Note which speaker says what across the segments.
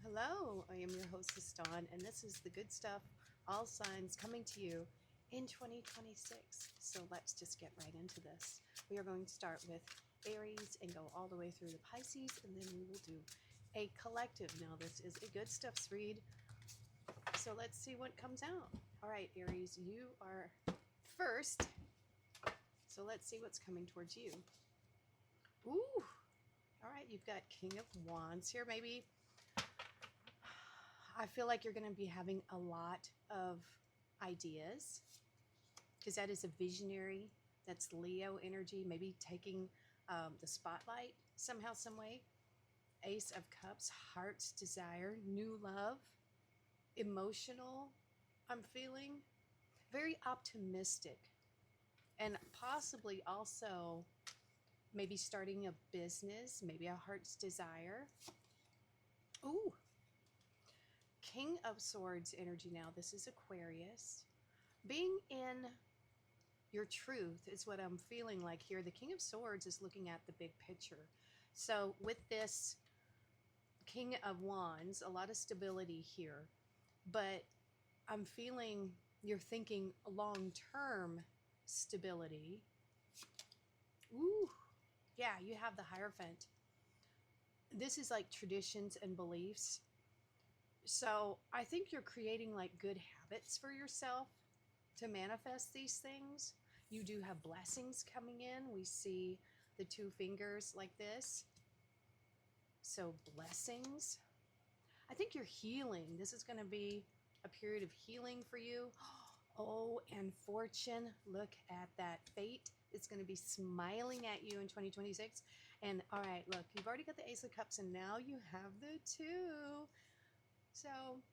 Speaker 1: Hello, I am your hostess Dawn, and this is the good stuff, all signs coming to you in 2026. So let's just get right into this. We are going to start with Aries and go all the way through the Pisces, and then we will do a collective. Now, this is a good stuffs read, so let's see what comes out. All right, Aries, you are first, so let's see what's coming towards you. Ooh, all right, you've got King of Wands here, maybe. I feel like you're going to be having a lot of ideas because that is a visionary. That's Leo energy, maybe taking the spotlight somehow, some way. Ace of Cups, heart's desire, new love, emotional. I'm feeling very optimistic, and possibly also maybe starting a business, maybe a heart's desire. Ooh, King of Swords energy now. This is Aquarius. Being in your truth is what I'm feeling like here. The King of Swords is looking at the big picture. So with this King of Wands, a lot of stability here, but I'm feeling you're thinking long-term stability. Ooh, yeah, you have the Hierophant. This is like traditions and beliefs. So I think you're creating like good habits for yourself to manifest these things. You do have blessings coming in. We see the two fingers like this. So blessings. I think you're healing. This is going to be a period of healing for you. Oh, and fortune. Look at that. Fate is going to be smiling at you in 2026. And all right, look, you've already got the Ace of Cups and now you have the two. So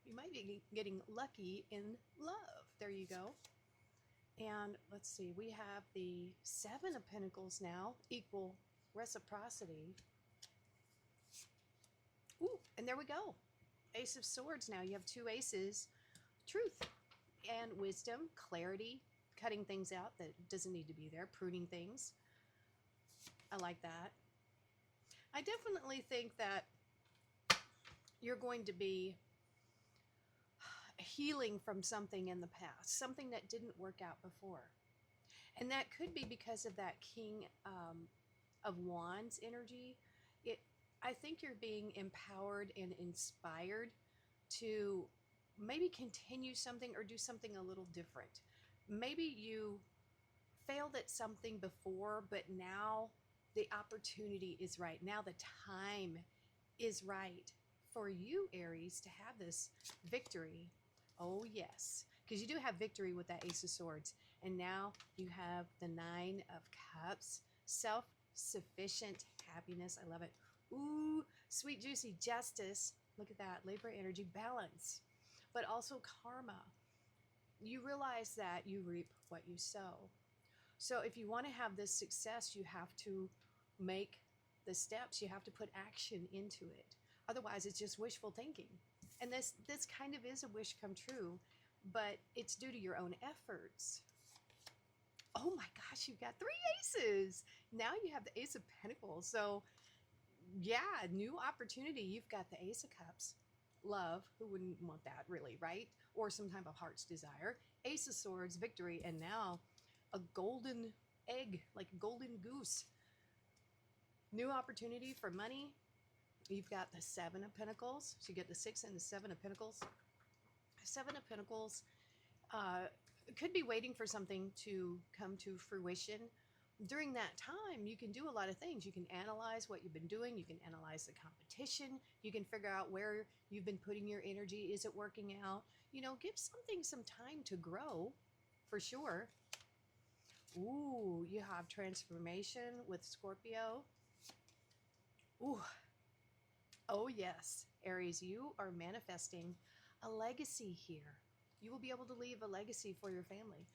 Speaker 1: you might be getting lucky in love. There you go. And let's see, we have the Seven of Pentacles now, equal reciprocity. Ooh, and there we go. Ace of Swords now. You have two aces. Truth and wisdom, clarity, cutting things out that doesn't need to be there, pruning things. I like that. I definitely think that you're going to be healing from something in the past, something that didn't work out before. And that could be because of that King of Wands energy. I think you're being empowered and inspired to maybe continue something or do something a little different. Maybe you failed at something before, but now the opportunity is right. Now the time is right for you, Aries, to have this victory. Oh, yes, because you do have victory with that Ace of Swords. And now you have the Nine of Cups, self-sufficient happiness. I love it. Ooh, sweet, juicy justice. Look at that. Libra energy, balance, but also karma. You realize that you reap what you sow. So if you want to have this success, you have to make the steps. You have to put action into it. Otherwise, it's just wishful thinking. And this kind of is a wish come true, but it's due to your own efforts. Oh my gosh, you've got three aces. Now you have the Ace of Pentacles. So yeah, new opportunity. You've got the Ace of Cups. Love, who wouldn't want that really, right? Or some type of heart's desire. Ace of Swords, victory, and now a golden egg, like a golden goose. New opportunity for money. You've got the Seven of Pentacles. So you get the Six and the Seven of Pentacles. Seven of Pentacles could be waiting for something to come to fruition. During that time, you can do a lot of things. You can analyze what you've been doing. You can analyze the competition. You can figure out where you've been putting your energy. Is it working out? You know, give something some time to grow, for sure. Ooh, you have transformation with Scorpio. Ooh. Oh, yes. Aries, you are manifesting a legacy here. You will be able to leave a legacy for your family.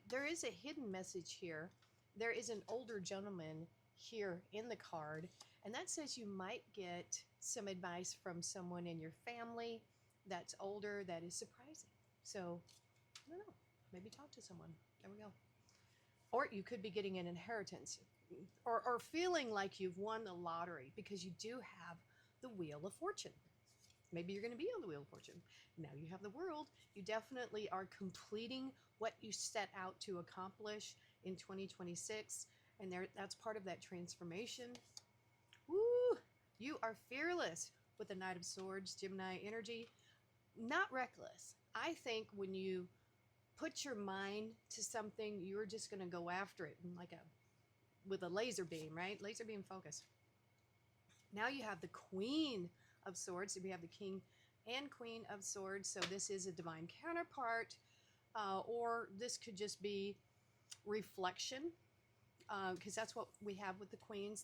Speaker 1: There is a hidden message here. There is an older gentleman here in the card, and that says you might get some advice from someone in your family that's older that is surprising. So, I don't know. Maybe talk to someone. There we go. Or you could be getting an inheritance or feeling like you've won the lottery because you do have the Wheel of Fortune. Maybe you're going to be on the Wheel of Fortune. Now you have the World. You definitely are completing what you set out to accomplish in 2026. And that's part of that transformation. Woo! You are fearless with the Knight of Swords, Gemini energy. Not reckless. I think when you put your mind to something, you're just going to go after it with a laser beam, right? Laser beam focus. Now you have the Queen of Swords. So we have the King and Queen of Swords. So this is a divine counterpart, or this could just be reflection, because that's what we have with the Queens.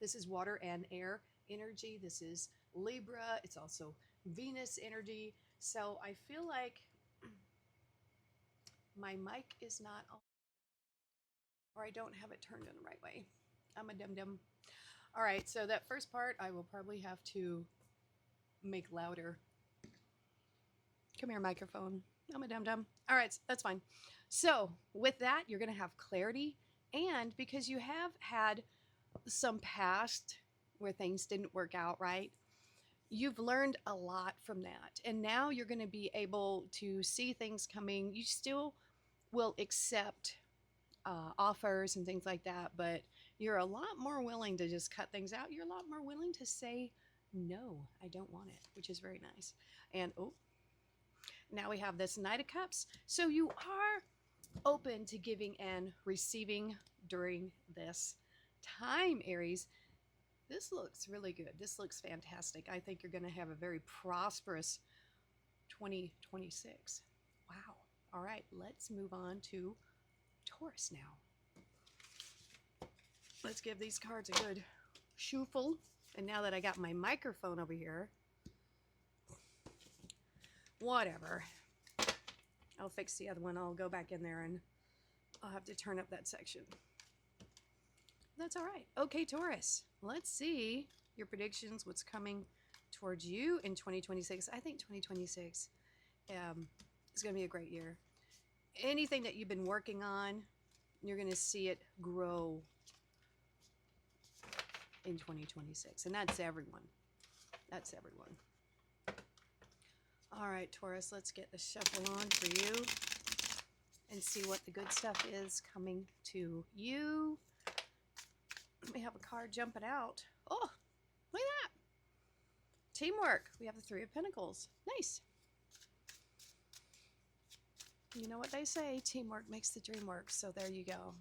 Speaker 1: This is water and air energy. This is Libra. It's also Venus energy. So I feel like my mic is not on, or I don't have it turned in the right way. I'm a dum-dum. All right, so that first part I will probably have to make louder. Come here, microphone. I'm a dum-dum. All right, that's fine. So with that, you're going to have clarity, and because you have had some past where things didn't work out right, you've learned a lot from that. And now you're going to be able to see things coming. You still will accept offers and things like that, but you're a lot more willing to just cut things out. You're a lot more willing to say, no, I don't want it, which is very nice. And now we have this Knight of Cups. So you are open to giving and receiving during this time, Aries. This looks really good. This looks fantastic. I think you're going to have a very prosperous 2026. Wow. All right, let's move on to Taurus now. Let's give these cards a good shuffle. And now that I got my microphone over here, whatever. I'll fix the other one. I'll go back in there and I'll have to turn up that section. That's all right. Okay, Taurus, let's see your predictions, what's coming towards you in 2026. I think 2026 is going to be a great year. Anything that you've been working on, you're going to see it grow in 2026. And that's everyone. That's everyone. All right, Taurus, let's get the shuffle on for you and see what the good stuff is coming to you. We have a card jumping out. Oh, look at that. Teamwork. We have the Three of Pentacles. Nice. You know what they say, teamwork makes the dream work. So there you go.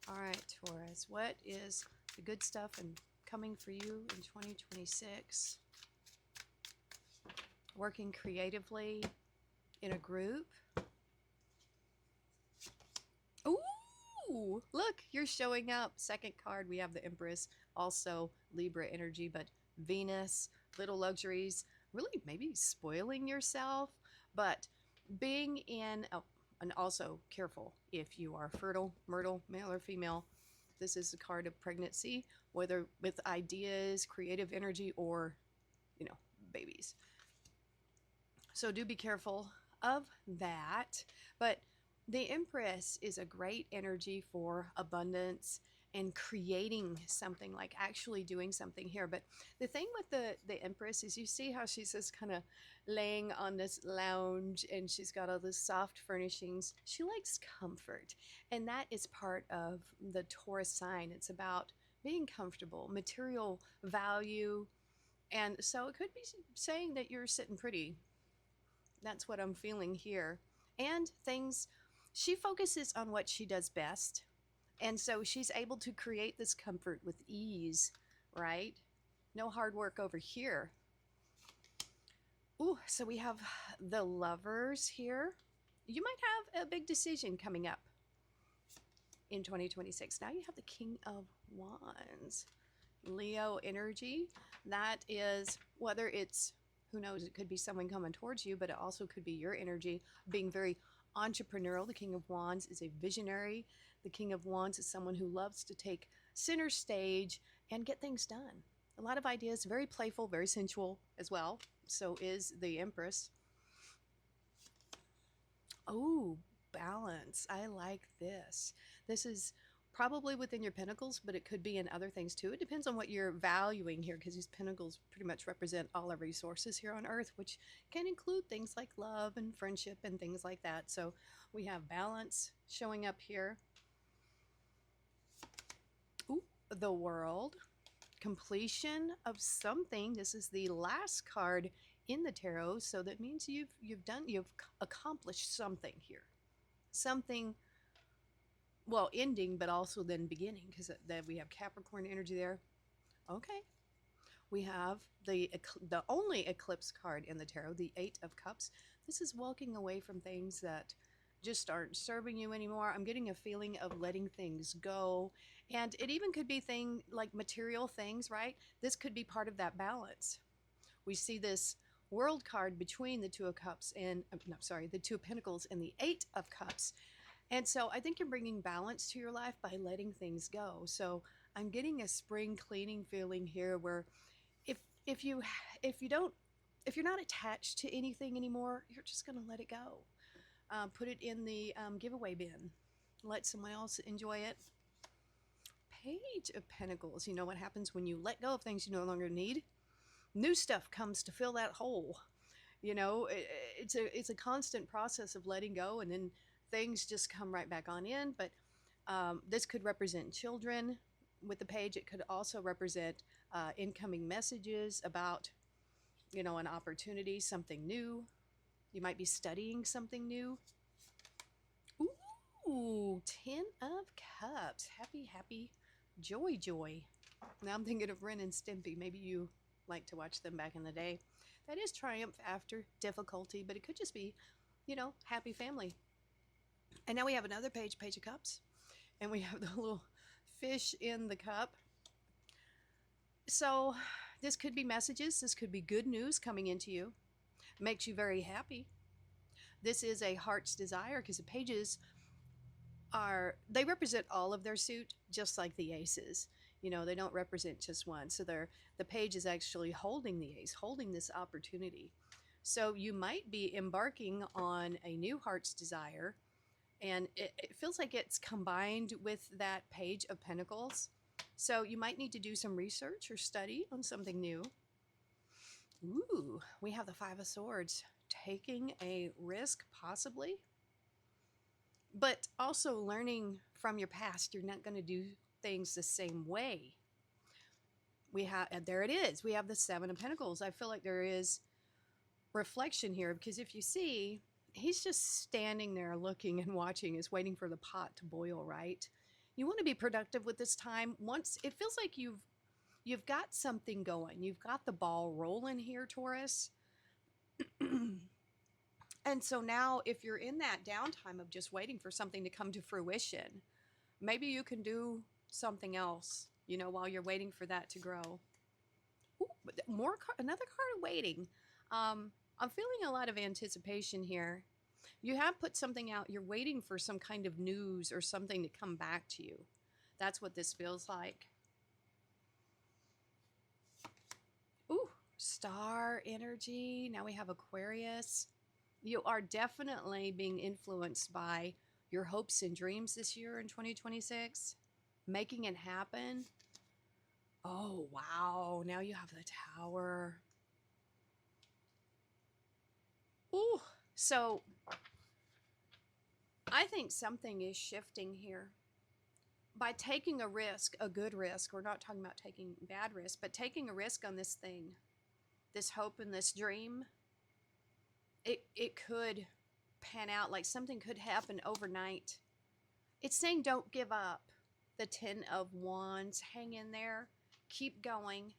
Speaker 1: All right, Taurus, what is the good stuff and coming for you in 2026? Working creatively in a group. Ooh, look, you're showing up. Second card, we have the Empress, also Libra energy, but Venus, little luxuries, really maybe spoiling yourself, but being in, and also careful if you are fertile, myrtle, male or female. This is a card of pregnancy, whether with ideas, creative energy, or, babies. So do be careful of that. But the Empress is a great energy for abundance and creating something, like actually doing something here. But the thing with the Empress is, you see how she's just kind of laying on this lounge and she's got all this soft furnishings. She likes comfort, and that is part of the Taurus sign. It's about being comfortable, material value. And so it could be saying that you're sitting pretty. That's what I'm feeling here. And things, she focuses on what she does best. And so she's able to create this comfort with ease, right? No hard work over here. Ooh, so we have the Lovers here. You might have a big decision coming up in 2026. Now you have the King of Wands. Leo energy. That is, whether it's, who knows, it could be someone coming towards you, but it also could be your energy being very entrepreneurial. The King of Wands is a visionary. The King of Wands is someone who loves to take center stage and get things done. A lot of ideas, very playful, very sensual as well. So is the Empress. Oh, balance. I like this. This is probably within your pentacles, but it could be in other things too. It depends on what you're valuing here, because these pentacles pretty much represent all our resources here on earth, which can include things like love and friendship and things like that. So we have balance showing up here. Ooh, the World, completion of something. This is the last card in the tarot, so that means you've accomplished something here. Something, well, ending, but also then beginning, because then we have Capricorn energy there. Okay. We have the only eclipse card in the tarot, the Eight of Cups. This is walking away from things that just aren't serving you anymore. I'm getting a feeling of letting things go. And it even could be like material things, right? This could be part of that balance. We see this World card between the Two of Cups and, no, sorry, the Two of Pentacles and the Eight of Cups. And so I think you're bringing balance to your life by letting things go. So I'm getting a spring cleaning feeling here, where if you're not attached to anything anymore, you're just going to let it go. Put it in the giveaway bin. Let someone else enjoy it. Page of Pentacles. You know what happens when you let go of things you no longer need? New stuff comes to fill that hole. You know, it's a constant process of letting go, and then things just come right back on in. But this could represent children. With the page, it could also represent incoming messages about, you know, an opportunity, something new. You might be studying something new. Ooh, 10 of Cups. Happy, happy, joy, joy. Now I'm thinking of Ren and Stimpy. Maybe you like to watch them back in the day. That is triumph after difficulty, but it could just be, you know, happy family. And now we have another page, Page of Cups. And we have the little fish in the cup. So this could be messages. This could be good news coming into you. Makes you very happy. This is a heart's desire, because the pages they represent all of their suit, just like the aces. You know, they don't represent just one. So the page is actually holding the ace, holding this opportunity. So you might be embarking on a new heart's desire, and it feels like it's combined with that Page of Pentacles. So you might need to do some research or study on something new. Ooh, we have the Five of Swords. Taking a risk, possibly. But also learning from your past. You're not going to do things the same way. And there it is. We have the Seven of Pentacles. I feel like there is reflection here, because if you see, he's just standing there looking and watching, is waiting for the pot to boil, right? You want to be productive with this time. Once it feels like you've got something going, you've got the ball rolling here, Taurus. And so now, if you're in that downtime of just waiting for something to come to fruition, maybe you can do something else, you know, while you're waiting for that to grow. Ooh, another card of waiting. I'm feeling a lot of anticipation here. You have put something out. You're waiting for some kind of news or something to come back to you. That's what this feels like. Ooh, star energy. Now we have Aquarius. You are definitely being influenced by your hopes and dreams this year in 2026. Making it happen. Oh, wow. Now you have the Tower. Ooh, so I think something is shifting here. By taking a risk, a good risk, we're not talking about taking bad risk, but taking a risk on this thing, this hope and this dream, it could pan out, like something could happen overnight. It's saying don't give up. The Ten of Wands, hang in there, keep going.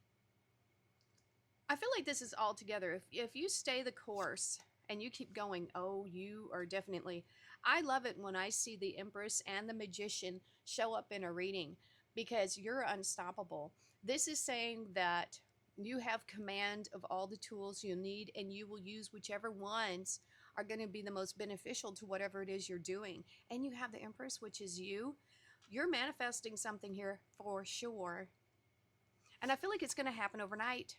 Speaker 1: I feel like this is all together. If you stay the course and you keep going, oh, you are definitely... I love it when I see the Empress and the Magician show up in a reading, because you're unstoppable. This is saying that you have command of all the tools you need, and you will use whichever ones are going to be the most beneficial to whatever it is you're doing. And you have the Empress, which is you. You're manifesting something here for sure. And I feel like it's going to happen overnight.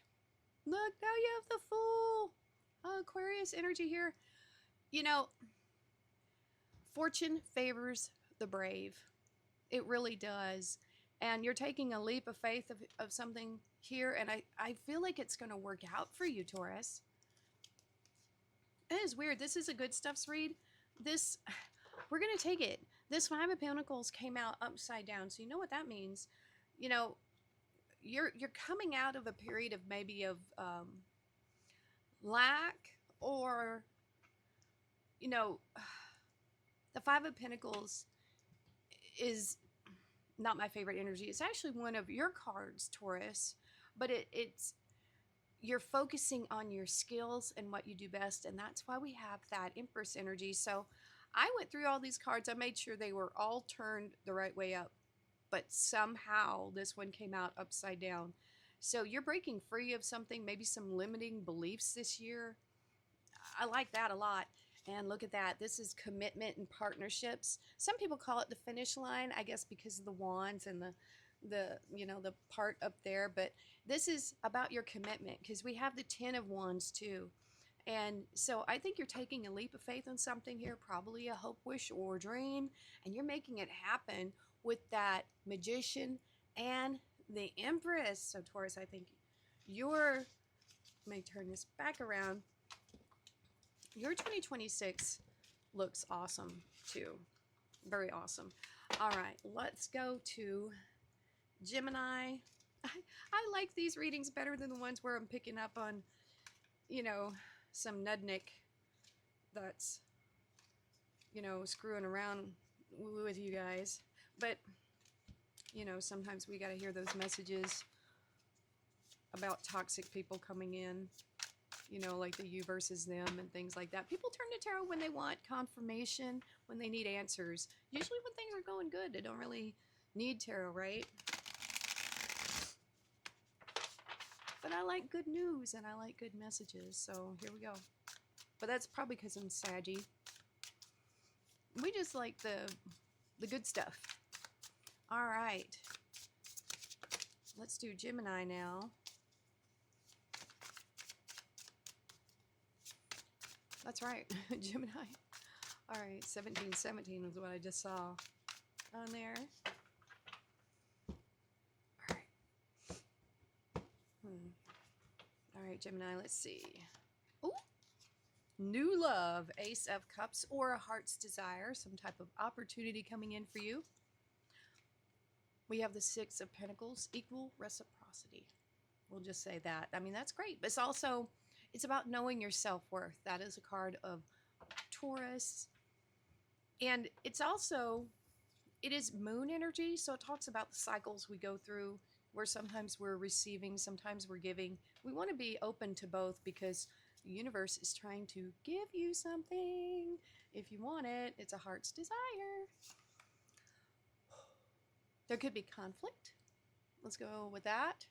Speaker 1: Look, now you have the Fool. Aquarius energy here. You know, fortune favors the brave. It really does. And you're taking a leap of faith of something here, and I feel like it's going to work out for you, Taurus. It is weird. This is a good stuffs read. This, we're going to take it. This Five of Pentacles came out upside down. So you know what that means. You know, you're coming out of a period of maybe of lack, or, you know, the Five of Pentacles is not my favorite energy. It's actually one of your cards, Taurus, but it's you're focusing on your skills and what you do best, and that's why we have that Empress energy. So I went through all these cards. I made sure they were all turned the right way up, but somehow this one came out upside down. So you're breaking free of something, maybe some limiting beliefs this year. I like that a lot. And look at that. This is commitment and partnerships. Some people call it the finish line, I guess, because of the wands and the you know, the part up there. But this is about your commitment, because we have the 10 of wands too. And so I think you're taking a leap of faith on something here, probably a hope, wish, or dream, and you're making it happen with that Magician and the Empress. So Taurus, I think your, let me turn this back around. Your 2026 looks awesome too. Very awesome. All right, let's go to Gemini. I like these readings better than the ones where I'm picking up on, you know, some nudnik that's, you know, screwing around with you guys. But, you know, sometimes we got to hear those messages about toxic people coming in. You know, like the you versus them and things like that. People turn to tarot when they want confirmation, when they need answers. Usually when things are going good, they don't really need tarot, right? But I like good news and I like good messages, so here we go. But that's probably because I'm saggy. We just like the good stuff. All right. Let's do Gemini now. That's right, Gemini. All right, 1717 was what I just saw on there. All right. All right, Gemini, let's see. Ooh, new love, Ace of Cups, or a heart's desire, some type of opportunity coming in for you. We have the Six of Pentacles, equal reciprocity. We'll just say that. I mean, that's great, but it's also, it's about knowing your self-worth. That is a card of Taurus. And it's also, it is moon energy. So it talks about the cycles we go through, where sometimes we're receiving, sometimes we're giving. We want to be open to both, because the universe is trying to give you something. If you want it, it's a heart's desire. There could be conflict. Let's go with that.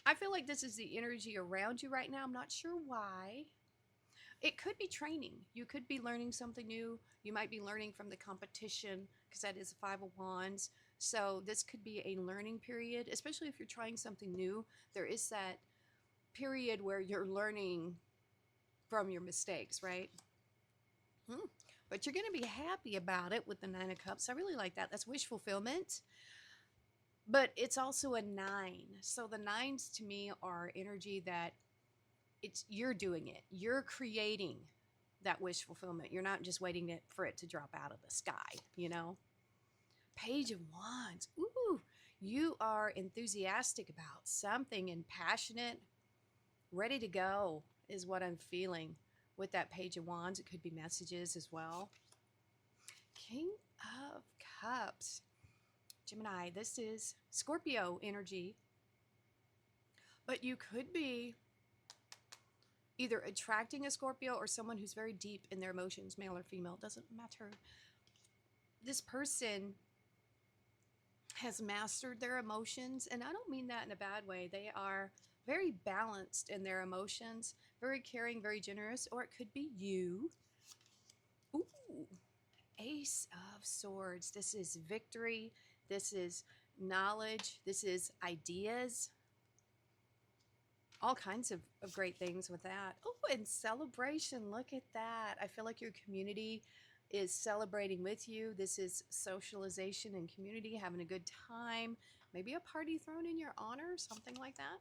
Speaker 1: I feel like this is the energy around you right now. I'm not sure why. It could be training. You could be learning something new. You might be learning from the competition, because that is a Five of Wands. So this could be a learning period, especially if you're trying something new. There is that period where you're learning from your mistakes, right? But you're going to be happy about it with the Nine of Cups. I really like that. That's wish fulfillment. But it's also a 9. So the 9s to me are energy that it's you're doing it. You're creating that wish fulfillment. You're not just waiting for it to drop out of the sky, you know? Page of Wands. Ooh, you are enthusiastic about something and passionate, ready to go is what I'm feeling with that Page of Wands. It could be messages as well. King of Cups. Gemini, this is Scorpio energy, but you could be either attracting a Scorpio or someone who's very deep in their emotions, male or female, doesn't matter. This person has mastered their emotions, and I don't mean that in a bad way. They are very balanced in their emotions, very caring, very generous, or it could be you. Ooh, Ace of Swords. This is victory. This is knowledge. This is ideas. All kinds of great things with that. Oh, and celebration. Look at that. I feel like your community is celebrating with you. This is socialization and community, having a good time. Maybe a party thrown in your honor, something like that.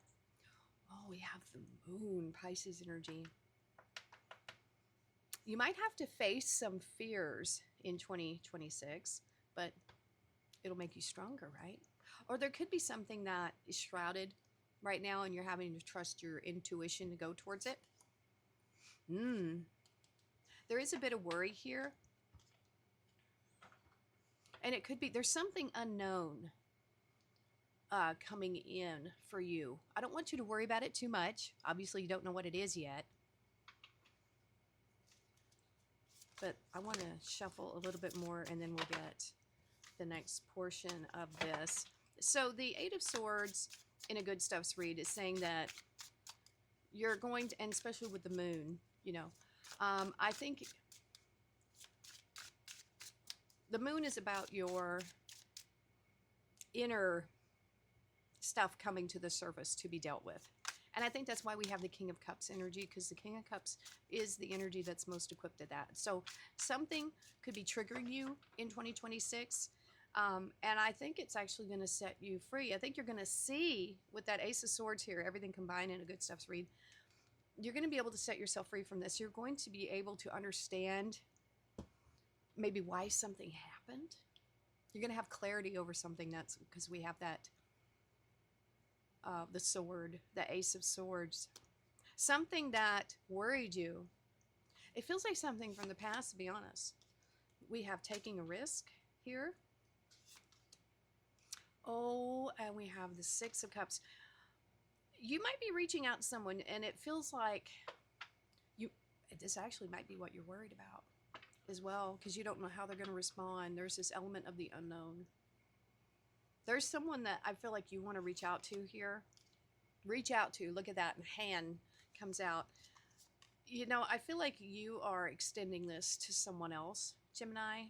Speaker 1: Oh, we have the moon, Pisces energy. You might have to face some fears in 2026, but it'll make you stronger, right? Or there could be something that is shrouded right now and you're having to trust your intuition to go towards it. There is a bit of worry here. And it could be there's something unknown coming in for you. I don't want you to worry about it too much. Obviously, you don't know what it is yet. But I want to shuffle a little bit more and then we'll get the next portion of this. So the Eight of Swords in a Good Stuffs read is saying that you're going to, and especially with the moon, you know, I think the moon is about your inner stuff coming to the surface to be dealt with. And I think that's why we have the King of Cups energy, because the King of Cups is the energy that's most equipped at that. So something could be triggering you in 2026. And I think it's actually going to set you free. I think you're going to see with that Ace of Swords here, everything combined in a Good Stuffs read, you're going to be able to set yourself free from this. You're going to be able to understand maybe why something happened. You're going to have clarity over something. That's because we have that the sword, the Ace of Swords. Something that worried you. It feels like something from the past, to be honest. We have taking a risk here. Oh, and we have the Six of Cups. You might be reaching out to someone and it feels like this actually might be what you're worried about as well, because you don't know how they're going to respond. There's this element of the unknown. There's someone that I feel like you want to reach out to here. Reach out to. Look at that. And hand comes out. You know, I feel like you are extending this to someone else, Gemini.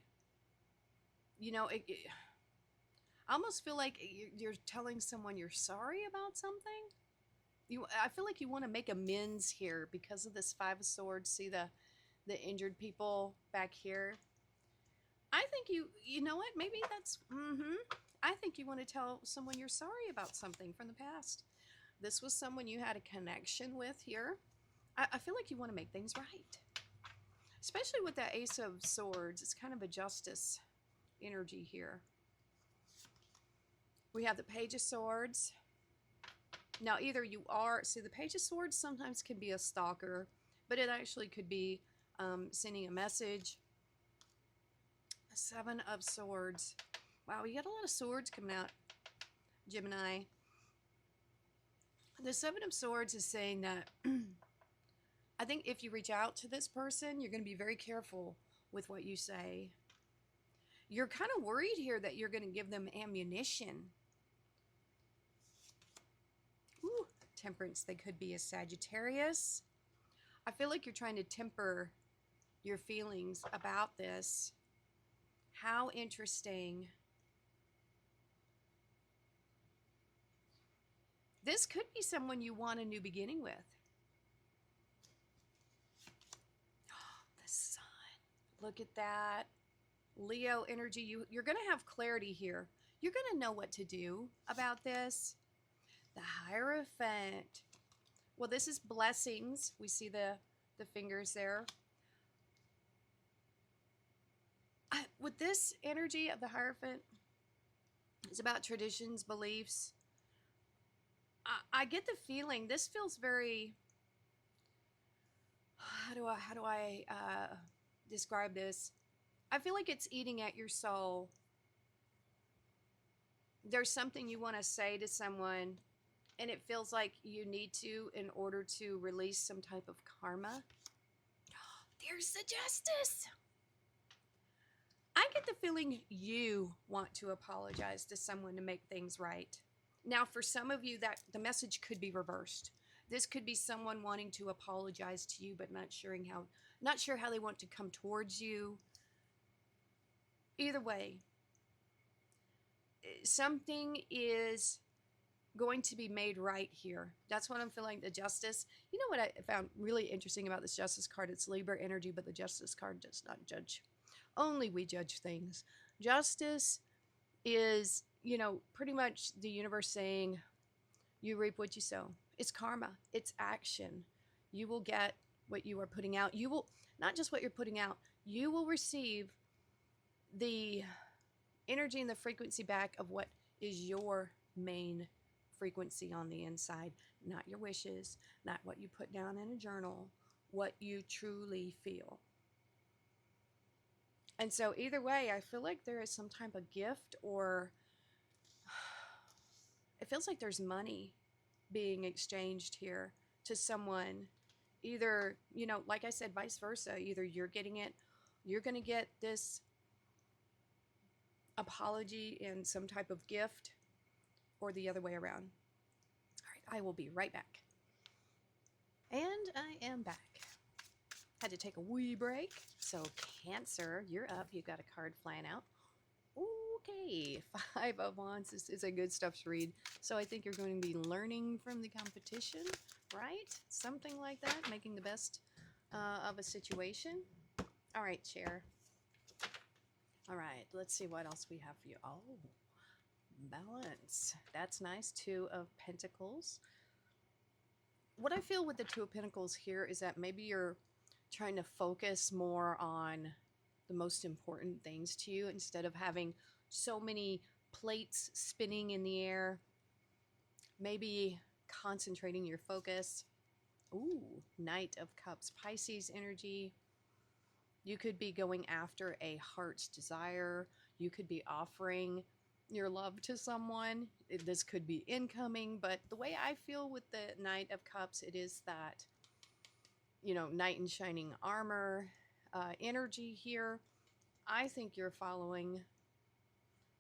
Speaker 1: You know, I almost feel like you're telling someone you're sorry about something. I feel like you want to make amends here because of this Five of Swords. See the injured people back here. I think you know what? Maybe that's, I think you want to tell someone you're sorry about something from the past. This was someone you had a connection with here. I feel like you want to make things right. Especially with that Ace of Swords. It's kind of a justice energy here. We have the Page of Swords. Now, either you are, see, the Page of Swords sometimes can be a stalker, but it actually could be sending a message. Seven of Swords. Wow, you got a lot of swords coming out, Gemini. The Seven of Swords is saying that I think if you reach out to this person, you're going to be very careful with what you say. You're kind of worried here that you're going to give them ammunition. Ooh, Temperance. They could be a Sagittarius. I feel like you're trying to temper your feelings about this. How interesting. This could be someone you want a new beginning with. The Sun. Look at that. Leo energy. You're going to have clarity here. You're going to know what to do about this. The Hierophant. Well, this is blessings. We see the fingers there. With this energy of the Hierophant, it's about traditions, beliefs. I get the feeling this feels very, how do I describe this? I feel like it's eating at your soul. There's something you want to say to someone, and it feels like you need to in order to release some type of karma. There's the Justice. I get the feeling you want to apologize to someone to make things right. Now, for some of you, that the message could be reversed. This could be someone wanting to apologize to you, but not sure how they want to come towards you. Either way, something is going to be made right here. That's what I'm feeling. The Justice. You know what I found really interesting about this Justice card? It's Libra energy, but the Justice card does not judge. only we judge things. Justice is, pretty much the universe saying, you reap what you sow. It's karma, it's action. You will get what you are putting out. You will, not just what you're putting out, you will receive the energy and the frequency back of what is your main frequency on the inside, not your wishes, not what you put down in a journal, what you truly feel. And so either way, I feel like there is some type of gift, or it feels like there's money being exchanged here to someone. Either, like I said, vice versa. Either you're getting it, you're going to get this apology and some type of gift, or the other way around. All right, I will be right back. And I am back. Had to take a wee break. So Cancer, you're up. You've got a card flying out. Okay, 5 of Wands. This is a good stuff to read. So I think you're going to be learning from the competition, right? Something like that, making the best of a situation. All right, Chair. All right, let's see what else we have for you. Oh, balance. That's nice. 2 of Pentacles. What I feel with the 2 of Pentacles here is that maybe you're trying to focus more on the most important things to you instead of having so many plates spinning in the air. Maybe concentrating your focus. Ooh, Knight of Cups, Pisces energy. You could be going after a heart's desire. You could be offering your love to someone. This could be incoming, but the way I feel with the Knight of Cups, it is that, knight in shining armor energy here. I think you're following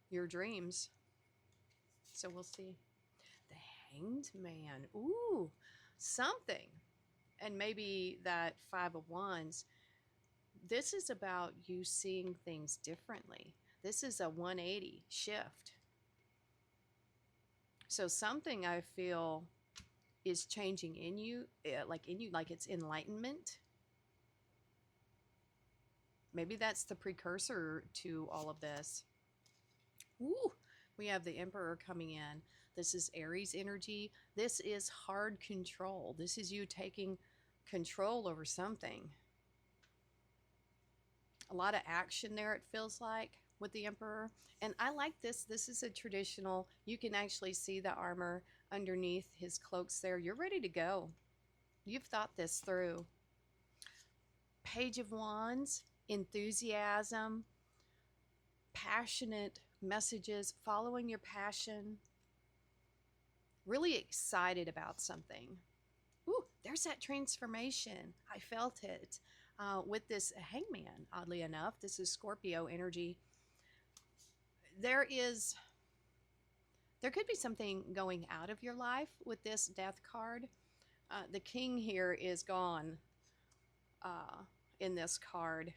Speaker 1: your dreams. So we'll see. The Hanged Man. Ooh, something. And maybe that 5 of Wands. This is about you seeing things differently. This is a 180 shift. So something I feel is changing in you, like it's enlightenment. Maybe that's the precursor to all of this. Ooh, we have the Emperor coming in. This is Aries energy. This is hard control. This is you taking control over something. A lot of action there, it feels like, with the Emperor. And I like this. This is a traditional, you can actually see the armor underneath his cloaks there. You're ready to go. You've thought this through. Page of Wands, enthusiasm, passionate messages, following your passion, really excited about something. Ooh, there's that transformation. I felt it. With this Hangman, oddly enough, this is Scorpio energy. There could be something going out of your life with this Death card. The King here is gone in this card,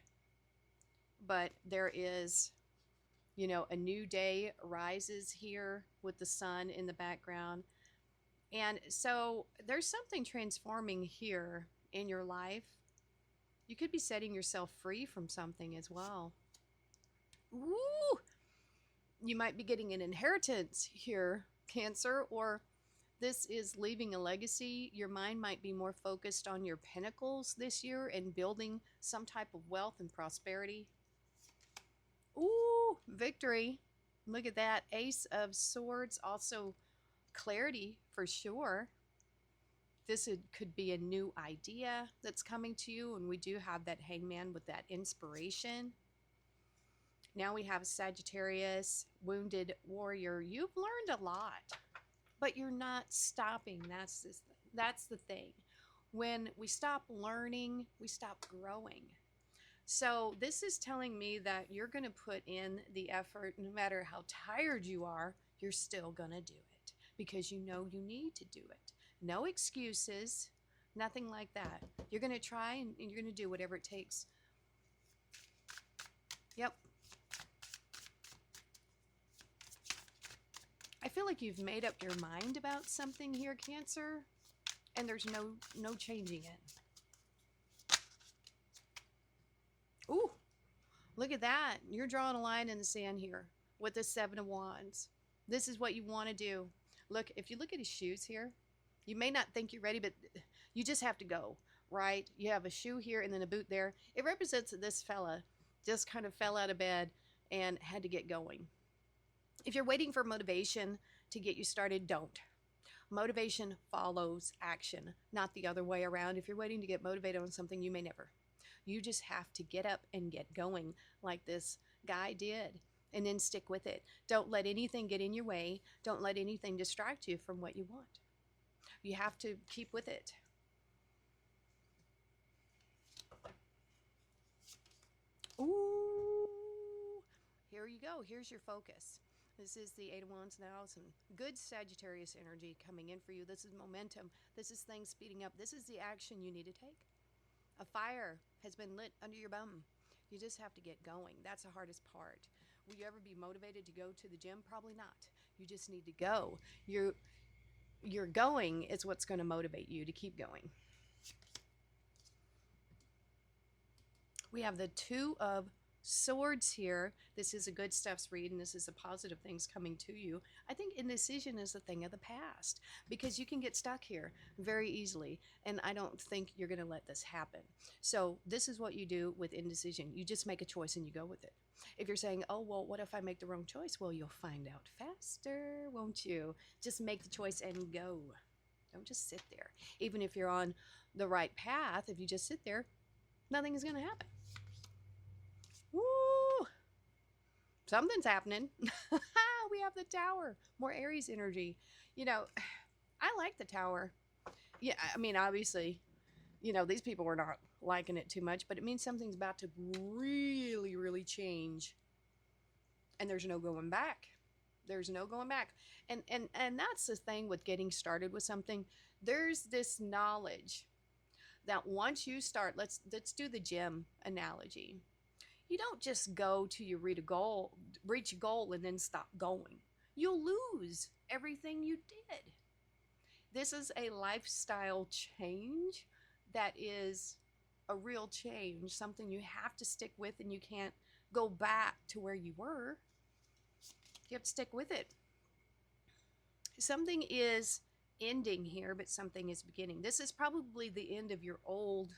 Speaker 1: but there is, a new day rises here with the sun in the background. And so there's something transforming here in your life. You could be setting yourself free from something as well. Ooh! You might be getting an inheritance here, Cancer, or this is leaving a legacy. Your mind might be more focused on your pinnacles this year and building some type of wealth and prosperity. Ooh, victory. Look at that. Ace of Swords, also clarity for sure. This could be a new idea that's coming to you, and we do have that Hangman with that inspiration. Now we have Sagittarius, Wounded Warrior. You've learned a lot, but you're not stopping. That's the thing. When we stop learning, we stop growing. So this is telling me that you're going to put in the effort. No matter how tired you are, you're still going to do it because you know you need to do it. No excuses, nothing like that. You're going to try and you're going to do whatever it takes. Yep. I feel like you've made up your mind about something here, Cancer, and there's no changing it. Ooh, Look at that. You're drawing a line in the sand here with the Seven of Wands. This is what you want to do. Look, if you look at his shoes here, you may not think you're ready, but you just have to go, right? You have a shoe here and then a boot there. It represents that this fella just kind of fell out of bed and had to get going. If you're waiting for motivation to get you started, don't. Motivation follows action, not the other way around. If you're waiting to get motivated on something, you may never. You just have to get up and get going like this guy did, and then stick with it. Don't let anything get in your way. Don't let anything distract you from what you want. You have to keep with it. Ooh, here you go. Here's your focus. This is the Eight of Wands now. Some good Sagittarius energy coming in for you. This is momentum. This is things speeding up. This is the action you need to take. A fire has been lit under your bum. You just have to get going. That's the hardest part. Will you ever be motivated to go to the gym? Probably not. You just need to go. You're going is what's going to motivate you to keep going. We have the Two of Swords here. This is a good stuff's read, and this is the positive things coming to you. I think indecision is a thing of the past because you can get stuck here very easily, and I don't think you're going to let this happen. So this is what you do with indecision. You just make a choice and you go with it. If you're saying, oh, well, what if I make the wrong choice? Well, you'll find out faster, won't you? Just make the choice and go. Don't just sit there. Even if you're on the right path, if you just sit there, nothing is going to happen. Woo! Something's happening. We have the Tower. More Aries energy. You know, I like the Tower. Yeah, I mean, obviously, you know, these people were not liking it too much, but it means something's about to really, really change. And there's no going back. There's no going back. And that's the thing with getting started with something. There's this knowledge that once you start, let's do the gym analogy. You don't just go till you reach a goal and then stop going. You'll lose everything you did. This is a lifestyle change that is a real change, something you have to stick with, and you can't go back to where you were. You have to stick with it. Something is ending here, but something is beginning. This is probably the end of your old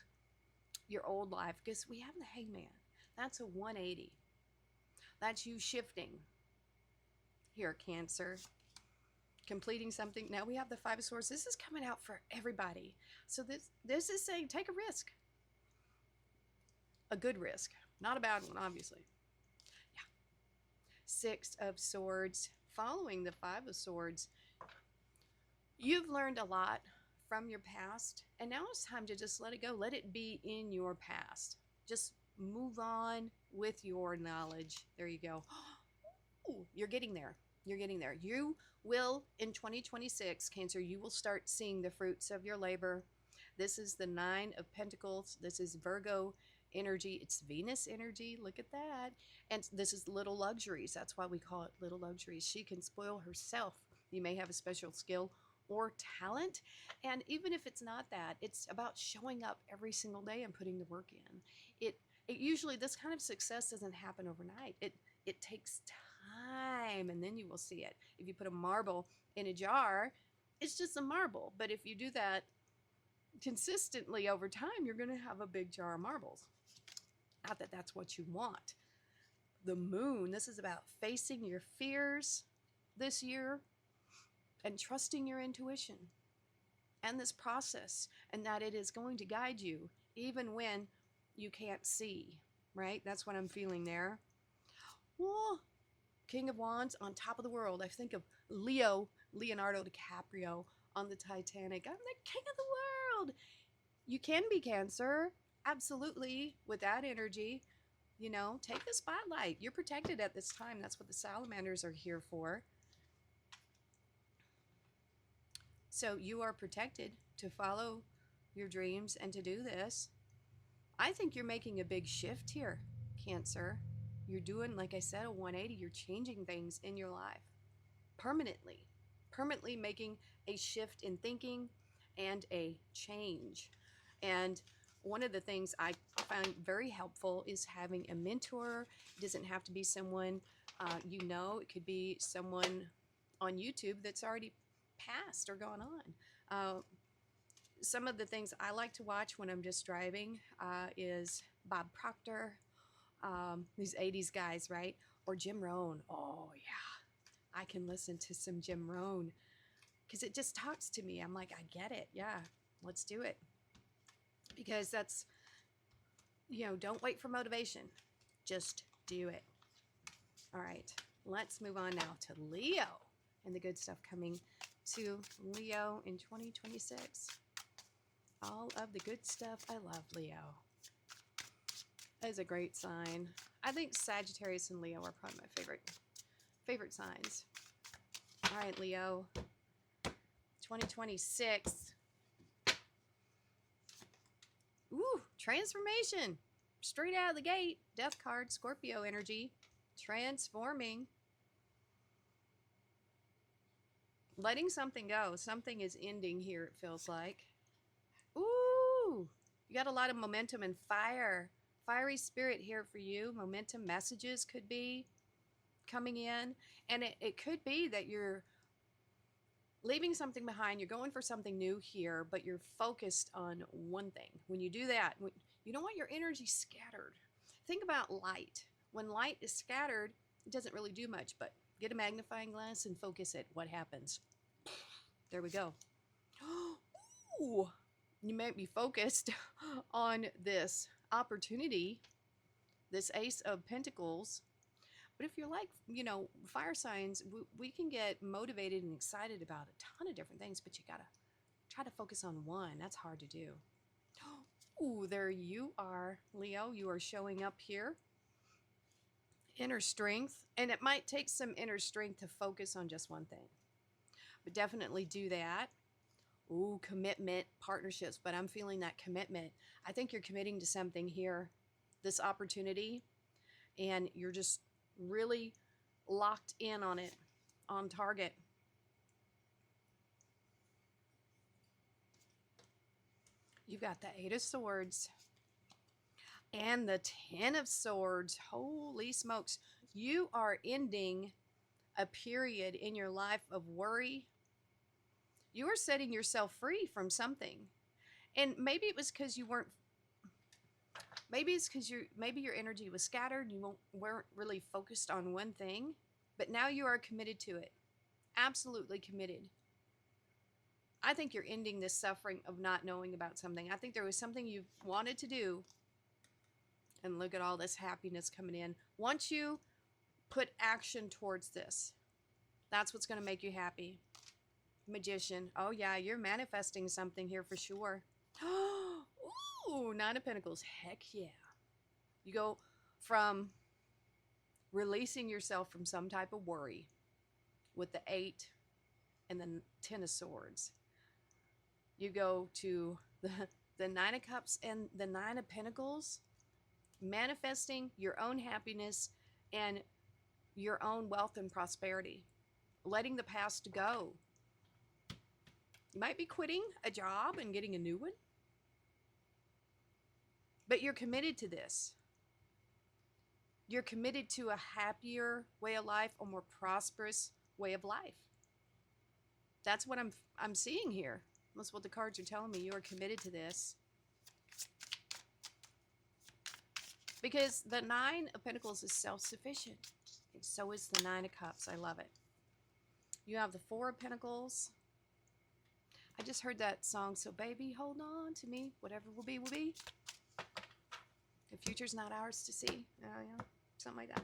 Speaker 1: life, because we have the Hangman. That's a 180. That's you shifting. Here, Cancer. Completing something. Now we have the Five of Swords. This is coming out for everybody. So this is saying take a risk. A good risk. Not a bad one, obviously. Yeah. Six of Swords. Following the Five of Swords. You've learned a lot from your past, and now it's time to just let it go. Let it be in your past. Just move on with your knowledge. There you go. Ooh, you're getting there. You're getting there. You will, in 2026, Cancer, you will start seeing the fruits of your labor. This is the Nine of Pentacles. This is Virgo energy. It's Venus energy. Look at that. And this is little luxuries. That's why we call it little luxuries. She can spoil herself. You may have a special skill or talent. And even if it's not that, it's about showing up every single day and putting the work in. It usually, this kind of success doesn't happen overnight. It takes time, and then you will see it. If you put a marble in a jar, it's just a marble. But if you do that consistently over time, you're going to have a big jar of marbles. Not that that's what you want. The Moon, this is about facing your fears this year and trusting your intuition and this process, and that it is going to guide you even when you can't see, right? That's what I'm feeling there. Whoa. King of Wands on top of the world. I think of Leonardo DiCaprio on the Titanic. I'm the king of the world. You can be, Cancer. Absolutely. With that energy, you know, take the spotlight. You're protected at this time. That's what the salamanders are here for. So you are protected to follow your dreams and to do this. I think you're making a big shift here, Cancer. You're doing, like I said, a 180. You're changing things in your life permanently making a shift in thinking and a change. And one of the things I find very helpful is having a mentor. It doesn't have to be someone it could be someone on YouTube that's already passed or gone on. Some of the things I like to watch when I'm just driving is Bob Proctor, these 80s guys, right? Or Jim Rohn. Oh, yeah. I can listen to some Jim Rohn because it just talks to me. I'm like, I get it. Yeah, let's do it. Because that's, don't wait for motivation. Just do it. All right, let's move on now to Leo and the good stuff coming to Leo in 2026. All of the good stuff. I love Leo. That is a great sign. I think Sagittarius and Leo are probably my favorite signs. All right, Leo. 2026. Ooh, transformation. Straight out of the gate. Death card, Scorpio energy. Transforming. Letting something go. Something is ending here, it feels like. Ooh, you got a lot of momentum and fire. Fiery spirit here for you. Momentum messages could be coming in. And it could be that you're leaving something behind. You're going for something new here, but you're focused on one thing. When you do that, you don't want your energy scattered. Think about light. When light is scattered, it doesn't really do much, but get a magnifying glass and focus it. What happens? There we go. Ooh, you might be focused on this opportunity, this Ace of Pentacles. But if you're like, fire signs, we can get motivated and excited about a ton of different things, but you got to try to focus on one. That's hard to do. Ooh, there you are, Leo. You are showing up here. Inner strength. And it might take some inner strength to focus on just one thing. But definitely do that. Ooh, commitment, partnerships. But I'm feeling that commitment. I think you're committing to something here, this opportunity, and you're just really locked in on it, on target. You've got the Eight of Swords and the Ten of Swords. Holy smokes. You are ending a period in your life of worry. You are setting yourself free from something. And maybe it was because you weren't, maybe it's because maybe your energy was scattered. You weren't really focused on one thing, but now you are committed to it. Absolutely committed. I think you're ending this suffering of not knowing about something. I think there was something you wanted to do, and look at all this happiness coming in. Once you put action towards this, that's what's going to make you happy. Magician. Oh, yeah, you're manifesting something here for sure. Ooh, Nine of Pentacles. Heck yeah. You go from releasing yourself from some type of worry with the Eight and the Ten of Swords. You go to the Nine of Cups and the Nine of Pentacles, manifesting your own happiness and your own wealth and prosperity, letting the past go. You might be quitting a job and getting a new one, but you're committed to this. You're committed to a happier way of life, a more prosperous way of life. That's what I'm seeing here. That's what the cards are telling me. You are committed to this. Because the Nine of Pentacles is self-sufficient. And so is the Nine of Cups. I love it. You have the Four of Pentacles. I just heard that song, so baby, hold on to me. Whatever will be, will be. The future's not ours to see. Yeah, something like that.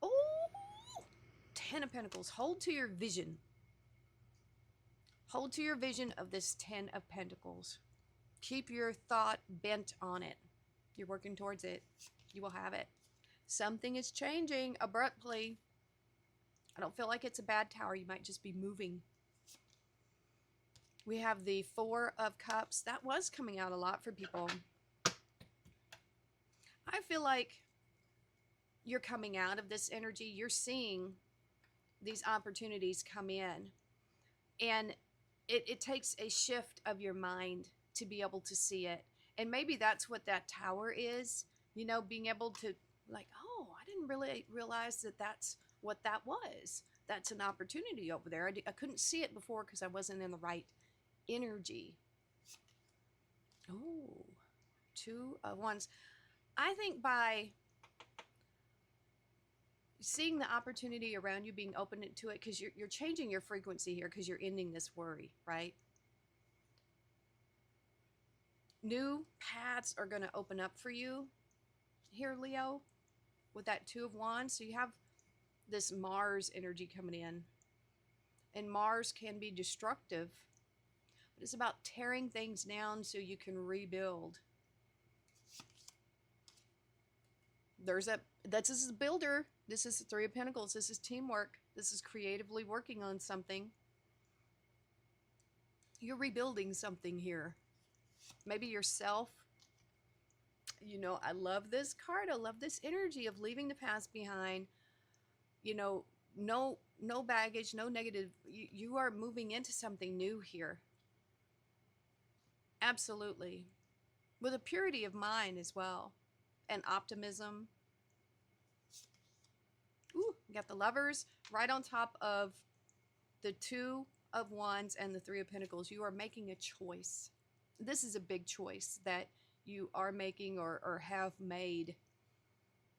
Speaker 1: Oh, Ten of Pentacles. Hold to your vision. Hold to your vision of this Ten of Pentacles. Keep your thought bent on it. You're working towards it. You will have it. Something is changing abruptly. I don't feel like it's a bad tower. You might just be moving. We have the Four of Cups. That was coming out a lot for people. I feel like you're coming out of this energy. You're seeing these opportunities come in. And it takes a shift of your mind to be able to see it. And maybe that's what that tower is, you know, being able to, like, oh, I didn't really realize that that's what that was. That's an opportunity over there. I couldn't see it before because I wasn't in the right energy. Oh, 2 of Wands. I think by seeing the opportunity around you, being open to it, because you're changing your frequency here because you're ending this worry, right? New paths are going to open up for you here, Leo, with that 2 of Wands. So you have this Mars energy coming in, and Mars can be destructive, but it's about tearing things down so you can rebuild. This is a builder. This is the 3 of Pentacles. This is teamwork. This is creatively working on something. You're rebuilding something here. Maybe yourself. You know, I love this card. I love this energy of leaving the past behind. You know, no baggage, no negative. You are moving into something new here. Absolutely. With a purity of mind as well. And optimism. Ooh, got the Lovers right on top of the 2 of Wands and the 3 of Pentacles. You are making a choice. This is a big choice that you are making or have made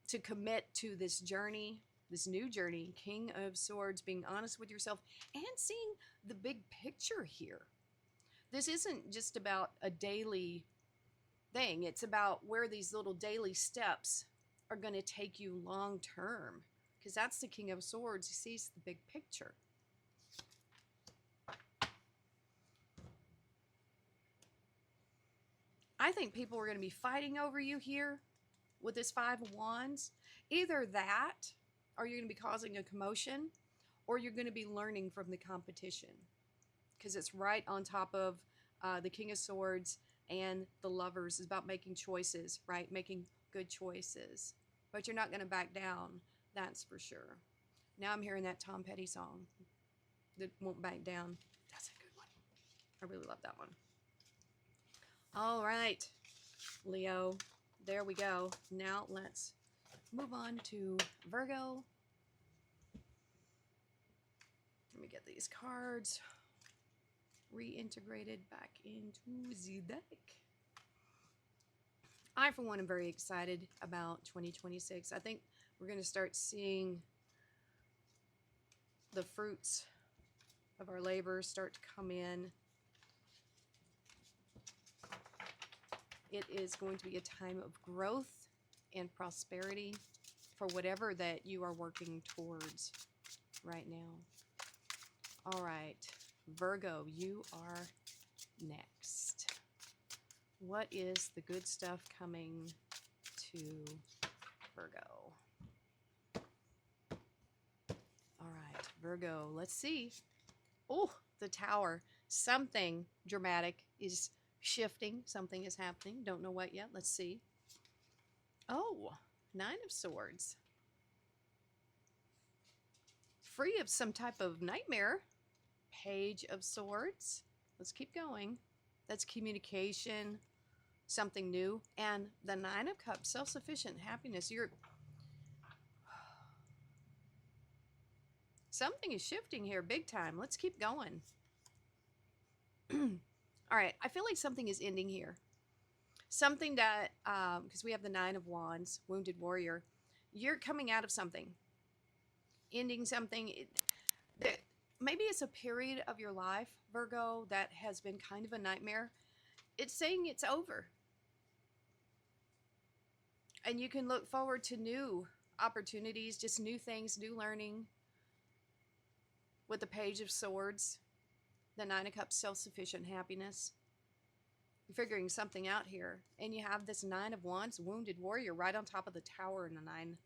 Speaker 1: to commit to this journey, this new journey. King of Swords, being honest with yourself and seeing the big picture here. This isn't just about a daily thing. It's about where these little daily steps are going to take you long term. Because that's the King of Swords. He sees the big picture. I think people are going to be fighting over you here with this 5 of Wands. Either that, or you're going to be causing a commotion, or you're going to be learning from the competition. Because it's right on top of the King of Swords and the Lovers. Is about making choices, right? Making good choices. But you're not going to back down. That's for sure. Now I'm hearing that Tom Petty song that won't back down. That's a good one. I really love that one. All right, Leo. There we go. Now let's move on to Virgo. Let me get these cards reintegrated back into the deck. I, for one, am very excited about 2026. I think we're going to start seeing the fruits of our labor start to come in. It is going to be a time of growth and prosperity for whatever that you are working towards right now. All right, Virgo, you are next. What is the good stuff coming to Virgo? All right, Virgo, let's see. Oh, the Tower. Something dramatic is shifting. Something is happening. Don't know what yet. Let's see. Oh, 9 of Swords. Free of some type of nightmare. Page of Swords. Let's keep going. That's communication. Something new. And the 9 of Cups. Self-sufficient happiness. Something is shifting here big time. Let's keep going. All right, I feel like something is ending here. Something that, because we have the 9 of Wands, Wounded Warrior. You're coming out of something. Ending something. Maybe it's a period of your life, Virgo, that has been kind of a nightmare. It's saying it's over. And you can look forward to new opportunities, just new things, new learning. With the Page of Swords, the 9 of Cups, self-sufficient happiness. You're figuring something out here. And you have this 9 of Wands, Wounded Warrior, right on top of the Tower and the 9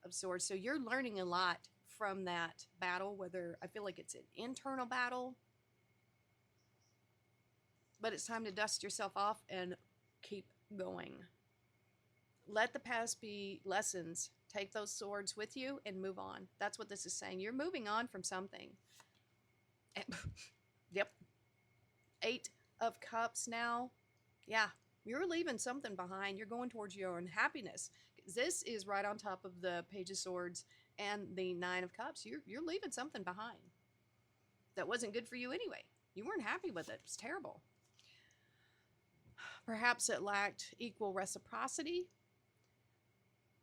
Speaker 1: of Swords. So you're learning a lot from that battle, whether I feel like it's an internal battle. But it's time to dust yourself off and keep going. Let the past be lessons. Take those swords with you and move on. That's what this is saying. You're moving on from something. Yep. 8 of Cups now. Yeah, you're leaving something behind. You're going towards your own happiness. This is right on top of the Page of Swords and the Nine of Cups. You're leaving something behind that wasn't good for you anyway. You weren't happy with it. It was terrible. Perhaps it lacked equal reciprocity,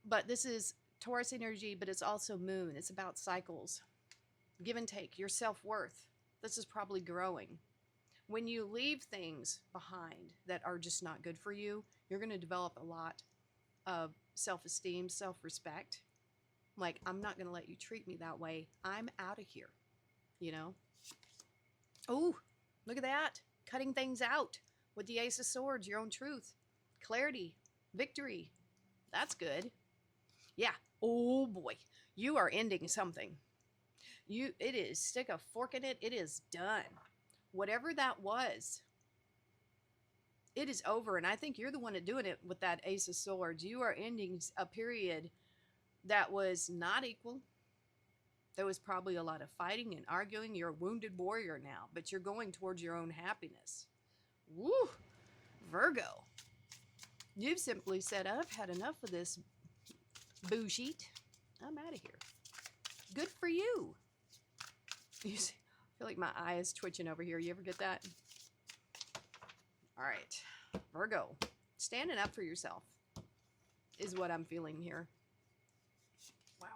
Speaker 1: but this is Taurus energy, but it's also moon. It's about cycles, give and take, your self-worth. This is probably growing. When you leave things behind that are just not good for you, you're going to develop a lot of self-esteem, self-respect. Like, I'm not going to let you treat me that way. I'm out of here, you know? Oh, look at that. Cutting things out with the Ace of Swords, your own truth, clarity, victory. That's good. Yeah. Oh boy, you are ending something. It is, stick a fork in it. It is done. Whatever that was, it is over. And I think you're the one doing it with that Ace of Swords. You are ending a period that was not equal. There was probably a lot of fighting and arguing. You're a wounded warrior now, but you're going towards your own happiness. Woo! Virgo. You've simply said, I've had enough of this bullshit. I'm out of here. Good for you. You see, I feel like my eye is twitching over here. You ever get that? All right. Virgo. Standing up for yourself is what I'm feeling here. Wow.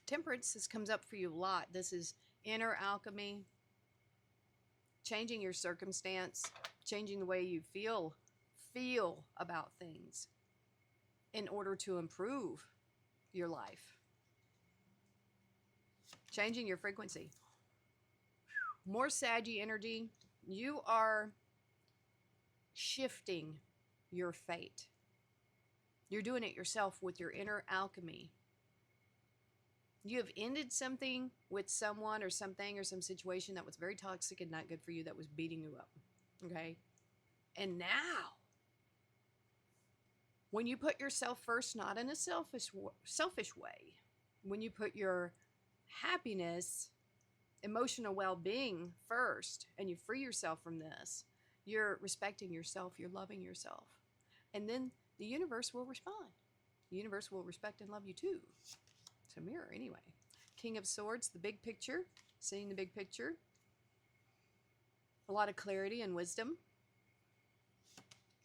Speaker 1: Temperance, this comes up for you a lot. This is inner alchemy, changing your circumstance, changing the way you feel about things in order to improve your life. Changing your frequency. More Saggy energy. You are shifting your fate. You're doing it yourself with your inner alchemy. You have ended something with someone or something or some situation that was very toxic and not good for you, that was beating you up. Okay? And now, when you put yourself first, not in a selfish way, when you put your happiness, emotional well-being first, and you free yourself from this, you're respecting yourself, you're loving yourself. And then the universe will respond. The universe will respect and love you too. It's a mirror anyway. King of Swords, the big picture, seeing the big picture. A lot of clarity and wisdom.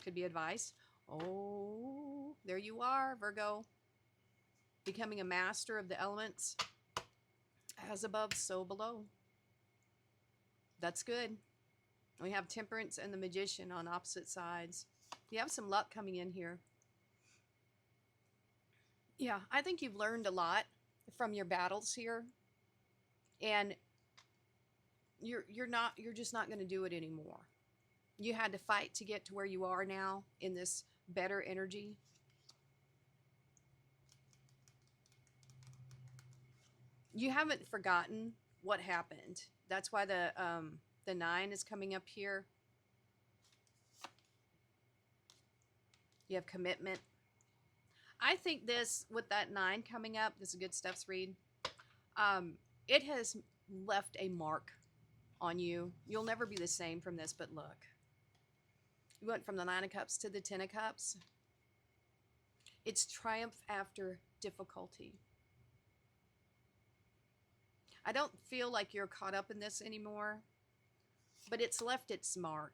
Speaker 1: Could be advice. Oh, there you are, Virgo. Becoming a master of the elements. As above, so below. That's good. We have Temperance and the Magician on opposite sides. You have some luck coming in here. Yeah, I think you've learned a lot from your battles here. And you're just not going to do it anymore. You had to fight to get to where you are now in this better energy. You haven't forgotten what happened. That's why the 9 is coming up here. You have commitment. I think this, with that 9 coming up, this is good stuff's read. It has left a mark on you. You'll never be the same from this, but look. You went from the 9 of Cups to the 10 of Cups. It's triumph after difficulty. I don't feel like you're caught up in this anymore, but it's left its mark.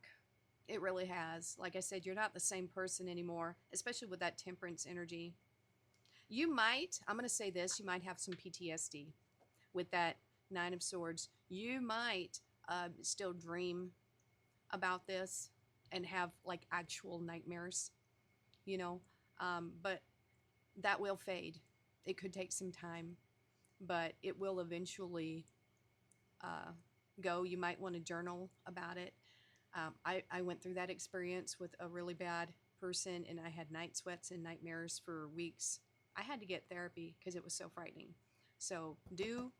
Speaker 1: It really has. Like I said, you're not the same person anymore, especially with that Temperance energy. You might, I'm going to say this, you might have some PTSD with that 9 of Swords. You might still dream about this and have like actual nightmares, you know, but that will fade. It could take some time, but it will eventually go. You might want to journal about it. I went through that experience with a really bad person, and I had night sweats and nightmares for weeks. I had to get therapy because it was so frightening. So do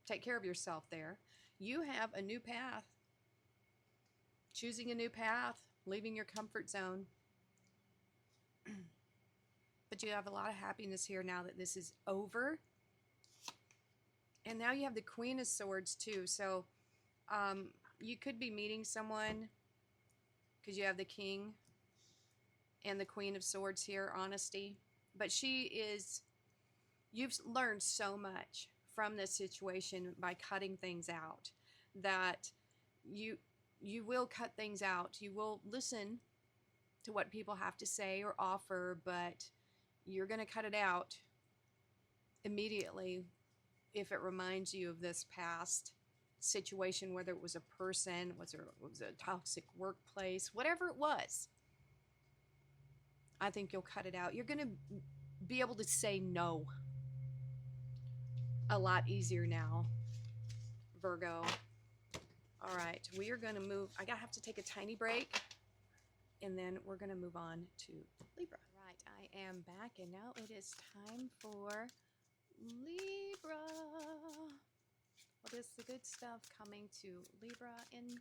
Speaker 1: take care of yourself there. You have a new path. Choosing a new path, leaving your comfort zone. But you have a lot of happiness here now that this is over. And now you have the Queen of Swords too. So you could be meeting someone, because you have the King and the Queen of Swords here, honesty. But you've learned so much from this situation by cutting things out that you you will cut things out. You will listen to what people have to say or offer, but you're going to cut it out immediately if it reminds you of this past situation, whether it was a person, whether it was a toxic workplace, whatever it was. I think you'll cut it out. You're going to be able to say no a lot easier now, Virgo. All right, we are going to move. I have to take a tiny break, and then we're going to move on to Libra. Right, I am back, and now it is time for Libra. What is the good stuff coming to Libra in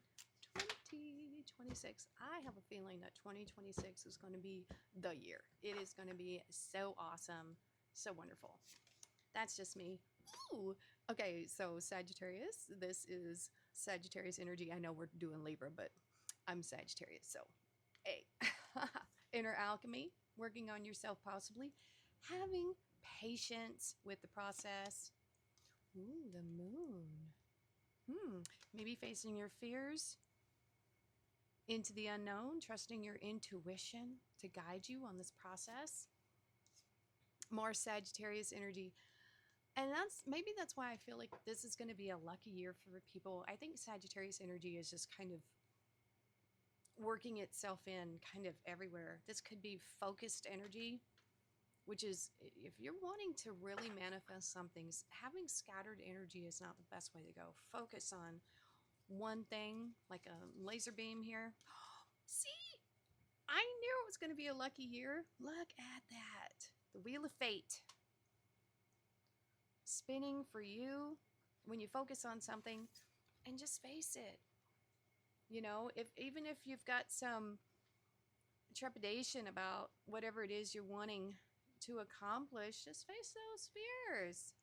Speaker 1: 2026? I have a feeling that 2026 is going to be the year. It is going to be so awesome, so wonderful. That's just me. Ooh. Okay, so Sagittarius, this is Sagittarius energy. I know we're doing Libra, but I'm Sagittarius, so hey. Inner alchemy, working on yourself possibly, having patience with the process. Ooh, the moon. Maybe facing your fears into the unknown, trusting your intuition to guide you on this process. More Sagittarius energy. And that's why I feel like this is going to be a lucky year for people. I think Sagittarius energy is just kind of working itself in kind of everywhere. This could be focused energy, which is, if you're wanting to really manifest something, having scattered energy is not the best way to go. Focus on one thing, like a laser beam here. See, I knew it was going to be a lucky year. Look at that. The Wheel of Fate. Spinning for you when you focus on something, and just face it. You know, even if you've got some trepidation about whatever it is you're wanting to accomplish, just face those fears.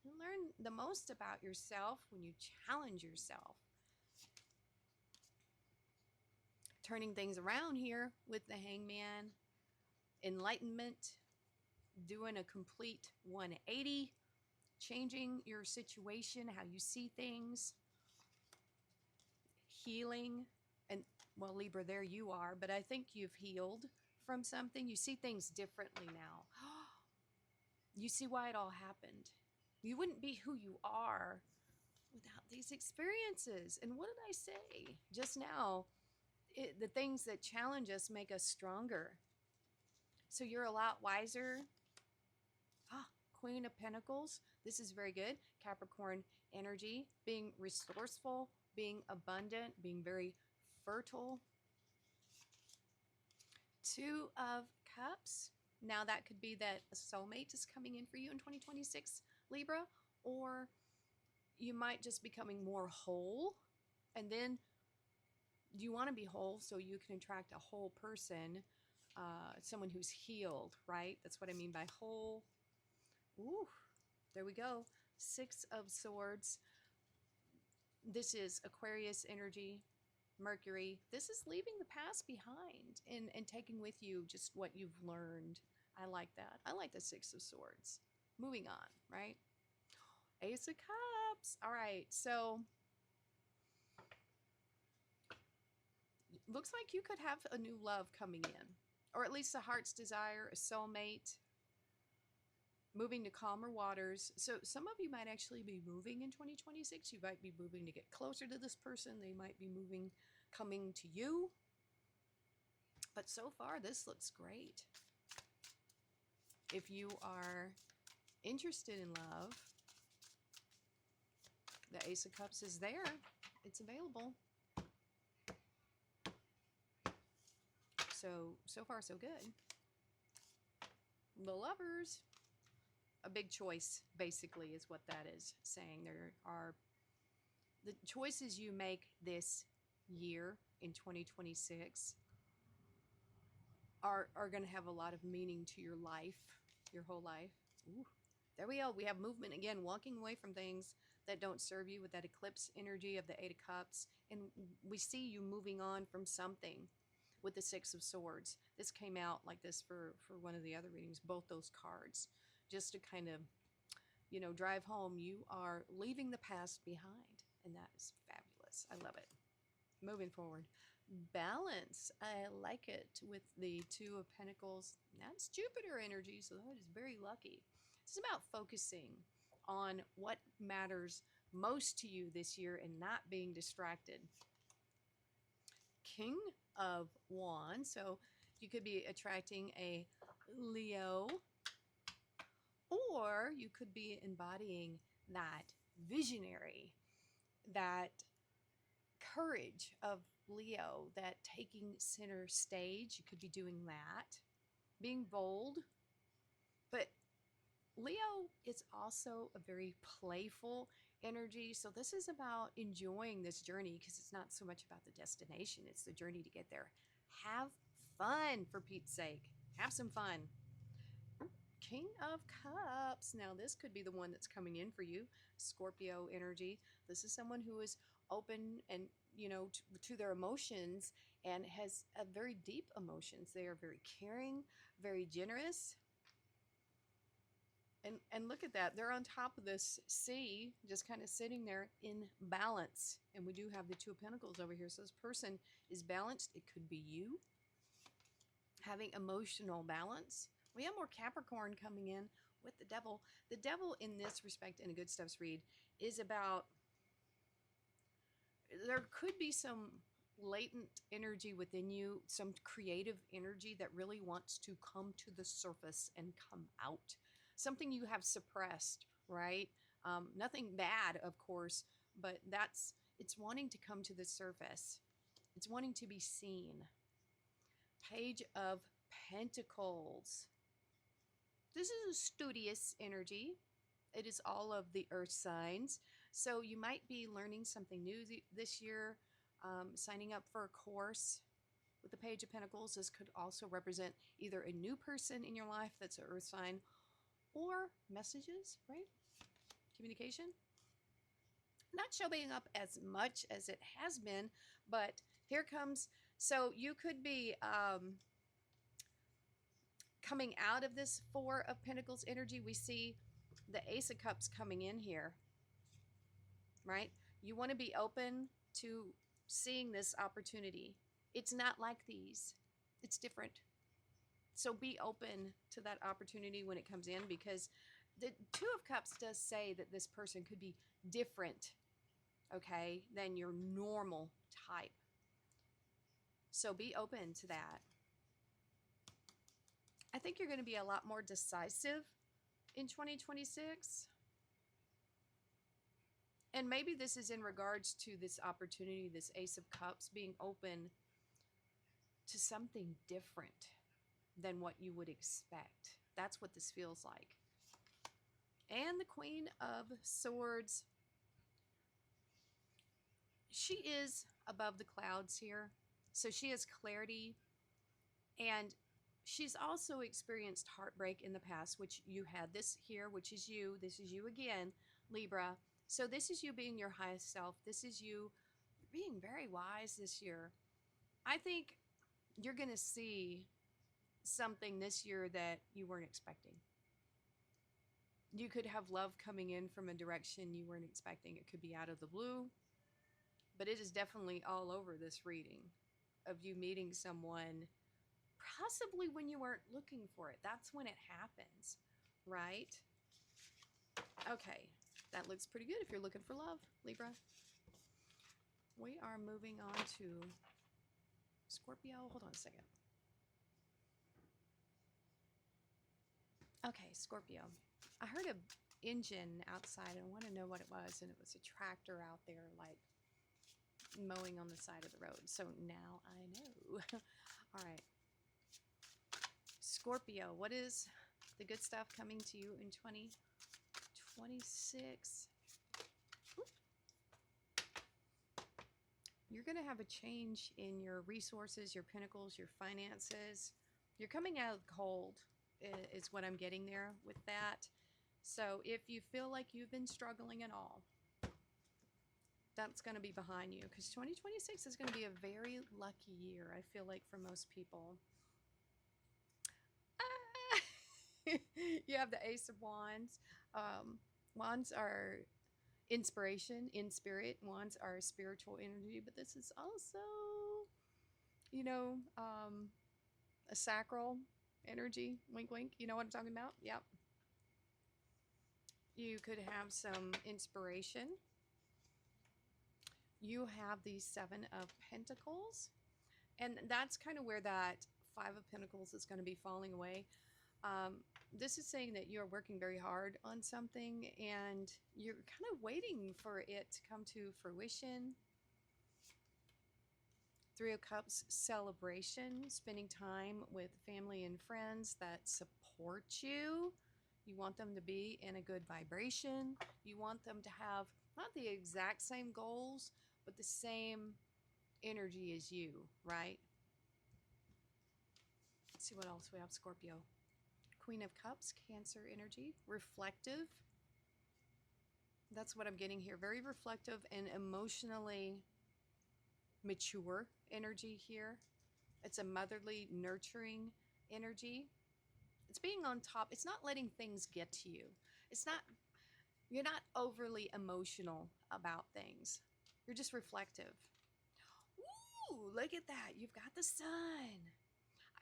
Speaker 1: You learn the most about yourself when you challenge yourself. Turning things around here with the Hangman, enlightenment, doing a complete 180, changing your situation, how you see things, healing. And well, Libra, there you are, but I think you've healed from something. You see things differently now. You see why it all happened. You wouldn't be who you are without these experiences. And what did I say just now? The things that challenge us make us stronger. So you're a lot wiser. Queen of Pentacles. This is very good. Capricorn energy, being resourceful, being abundant, being very fertile. Two of Cups. Now that could be that a soulmate is coming in for you in 2026, Libra, or you might just be becoming more whole. And then you want to be whole so you can attract a whole person, someone who's healed, right? That's what I mean by whole. Ooh, there we go. Six of Swords. This is Aquarius energy, Mercury. This is leaving the past behind and taking with you just what you've learned. I like that. I like the Six of Swords. Moving on, right? Ace of Cups. All right, so looks like you could have a new love coming in, or at least a heart's desire, a soulmate, moving to calmer waters. So some of you might actually be moving in 2026. You might be moving to get closer to this person. They might be moving, coming to you. But so far, this looks great. If you are interested in love, the Ace of Cups is there. It's available. So far, so good. The Lovers. A big choice, basically, is what that is saying. There are the choices you make this year in 2026 are going to have a lot of meaning to your life, your whole life. Ooh, there we go. We have movement again, walking away from things that don't serve you with that eclipse energy of the Eight of Cups. And we see you moving on from something. with the Six of Swords. This came out like this for one of the other readings, both those cards, just to kind of, you know, drive home. You are leaving the past behind, and that is fabulous. I love it. Moving forward. Balance. I like it with the Two of Pentacles. That's Jupiter energy, so that is very lucky. It's about focusing on what matters most to you this year and not being distracted. King of Wands. So you could be attracting a Leo, or you could be embodying that visionary, that courage of Leo, that taking center stage. You could be doing that, being bold. But Leo is also a very playful energy. So this is about enjoying this journey, because it's not so much about the destination, it's the journey to get there. Have fun, for Pete's sake. Have some fun. King of Cups. Now this could be the one that's coming in for you. Scorpio energy. This is someone who is open and, you know, to their emotions, and has a very deep emotions. They are very caring, very generous. And look at that. They're on top of this sea, just kind of sitting there in balance. And we do have the Two of Pentacles over here. So this person is balanced. It could be you having emotional balance. We have more Capricorn coming in with the Devil. The Devil, in this respect, in a Good Stuffs read, is about, there could be some latent energy within you, some creative energy that really wants to come to the surface and come out. Something you have suppressed, right? Nothing bad, of course, but it's wanting to come to the surface. It's wanting to be seen. Page of Pentacles. This is a studious energy. It is all of the earth signs. So you might be learning something new this year, signing up for a course with the Page of Pentacles. This could also represent either a new person in your life that's an earth sign, or messages, right? Communication. Not showing up as much as it has been, but here comes. So you could be coming out of this Four of Pentacles energy. We see the Ace of Cups coming in here, right? You want to be open to seeing this opportunity. It's not like these. It's different. So be open to that opportunity when it comes in, because the Two of Cups does say that this person could be different, okay, than your normal type. So be open to that. I think you're going to be a lot more decisive in 2026. And maybe this is in regards to this opportunity, this Ace of Cups, being open to something different than what you would expect. That's what this feels like. And the Queen of Swords. She is above the clouds here. So she has clarity. And she's also experienced heartbreak in the past, which you had this here, which is you. This is you again, Libra. So this is you being your highest self. This is you being very wise this year. I think you're going to see something this year that you weren't expecting. You could have love coming in from a direction you weren't expecting. It could be out of the blue, but it is definitely all over this reading of you meeting someone possibly when you weren't looking for it. That's when it happens, right? Okay, that looks pretty good if you're looking for love, Libra. We are moving on to Scorpio. Hold on a second. Okay, Scorpio. I heard an engine outside, and I want to know what it was, and it was a tractor out there, like, mowing on the side of the road. So now I know. All right. Scorpio, what is the good stuff coming to you in 2026? You're going to have a change in your resources, your pinnacles, your finances. You're coming out of the cold, is what I'm getting there with that. So if you feel like you've been struggling at all, That's going to be behind you, because 2026 is going to be a very lucky year, I feel like, for most people. You have the Ace of Wands. Wands are inspiration in spirit. Wands are spiritual energy, but this is also, you know, a sacral energy. Wink, wink. You know what I'm talking about? Yep. You could have some inspiration. You have the Seven of Pentacles, and that's kind of where that Five of Pentacles is going to be falling away. This is saying that you're working very hard on something and you're kind of waiting for it to come to fruition. Three of Cups, celebration, spending time with family and friends that support you. You want them to be in a good vibration. You want them to have not the exact same goals, but the same energy as you, right? Let's see what else we have, Scorpio. Queen of Cups, Cancer energy, reflective. That's what I'm getting here. Very reflective and emotionally mature energy here. It's a motherly, nurturing energy. It's being on top. It's not letting things get to you. You're not overly emotional about things. You're just reflective. Ooh, look at that. You've got the sun.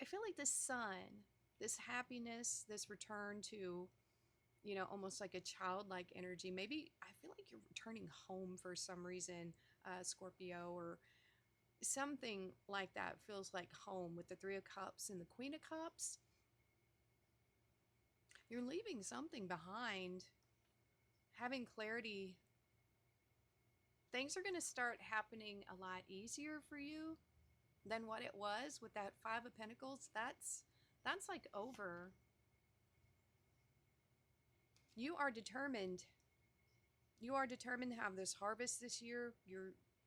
Speaker 1: I feel like the sun, this happiness, this return to, almost like a childlike energy. Maybe I feel like you're returning home for some reason, Scorpio, or something like that feels like home with the Three of Cups and the Queen of Cups. You're leaving something behind, having clarity. Things are going to start happening a lot easier for you than what it was with that Five of Pentacles. That's like over. You are determined. You are determined to have this harvest this year.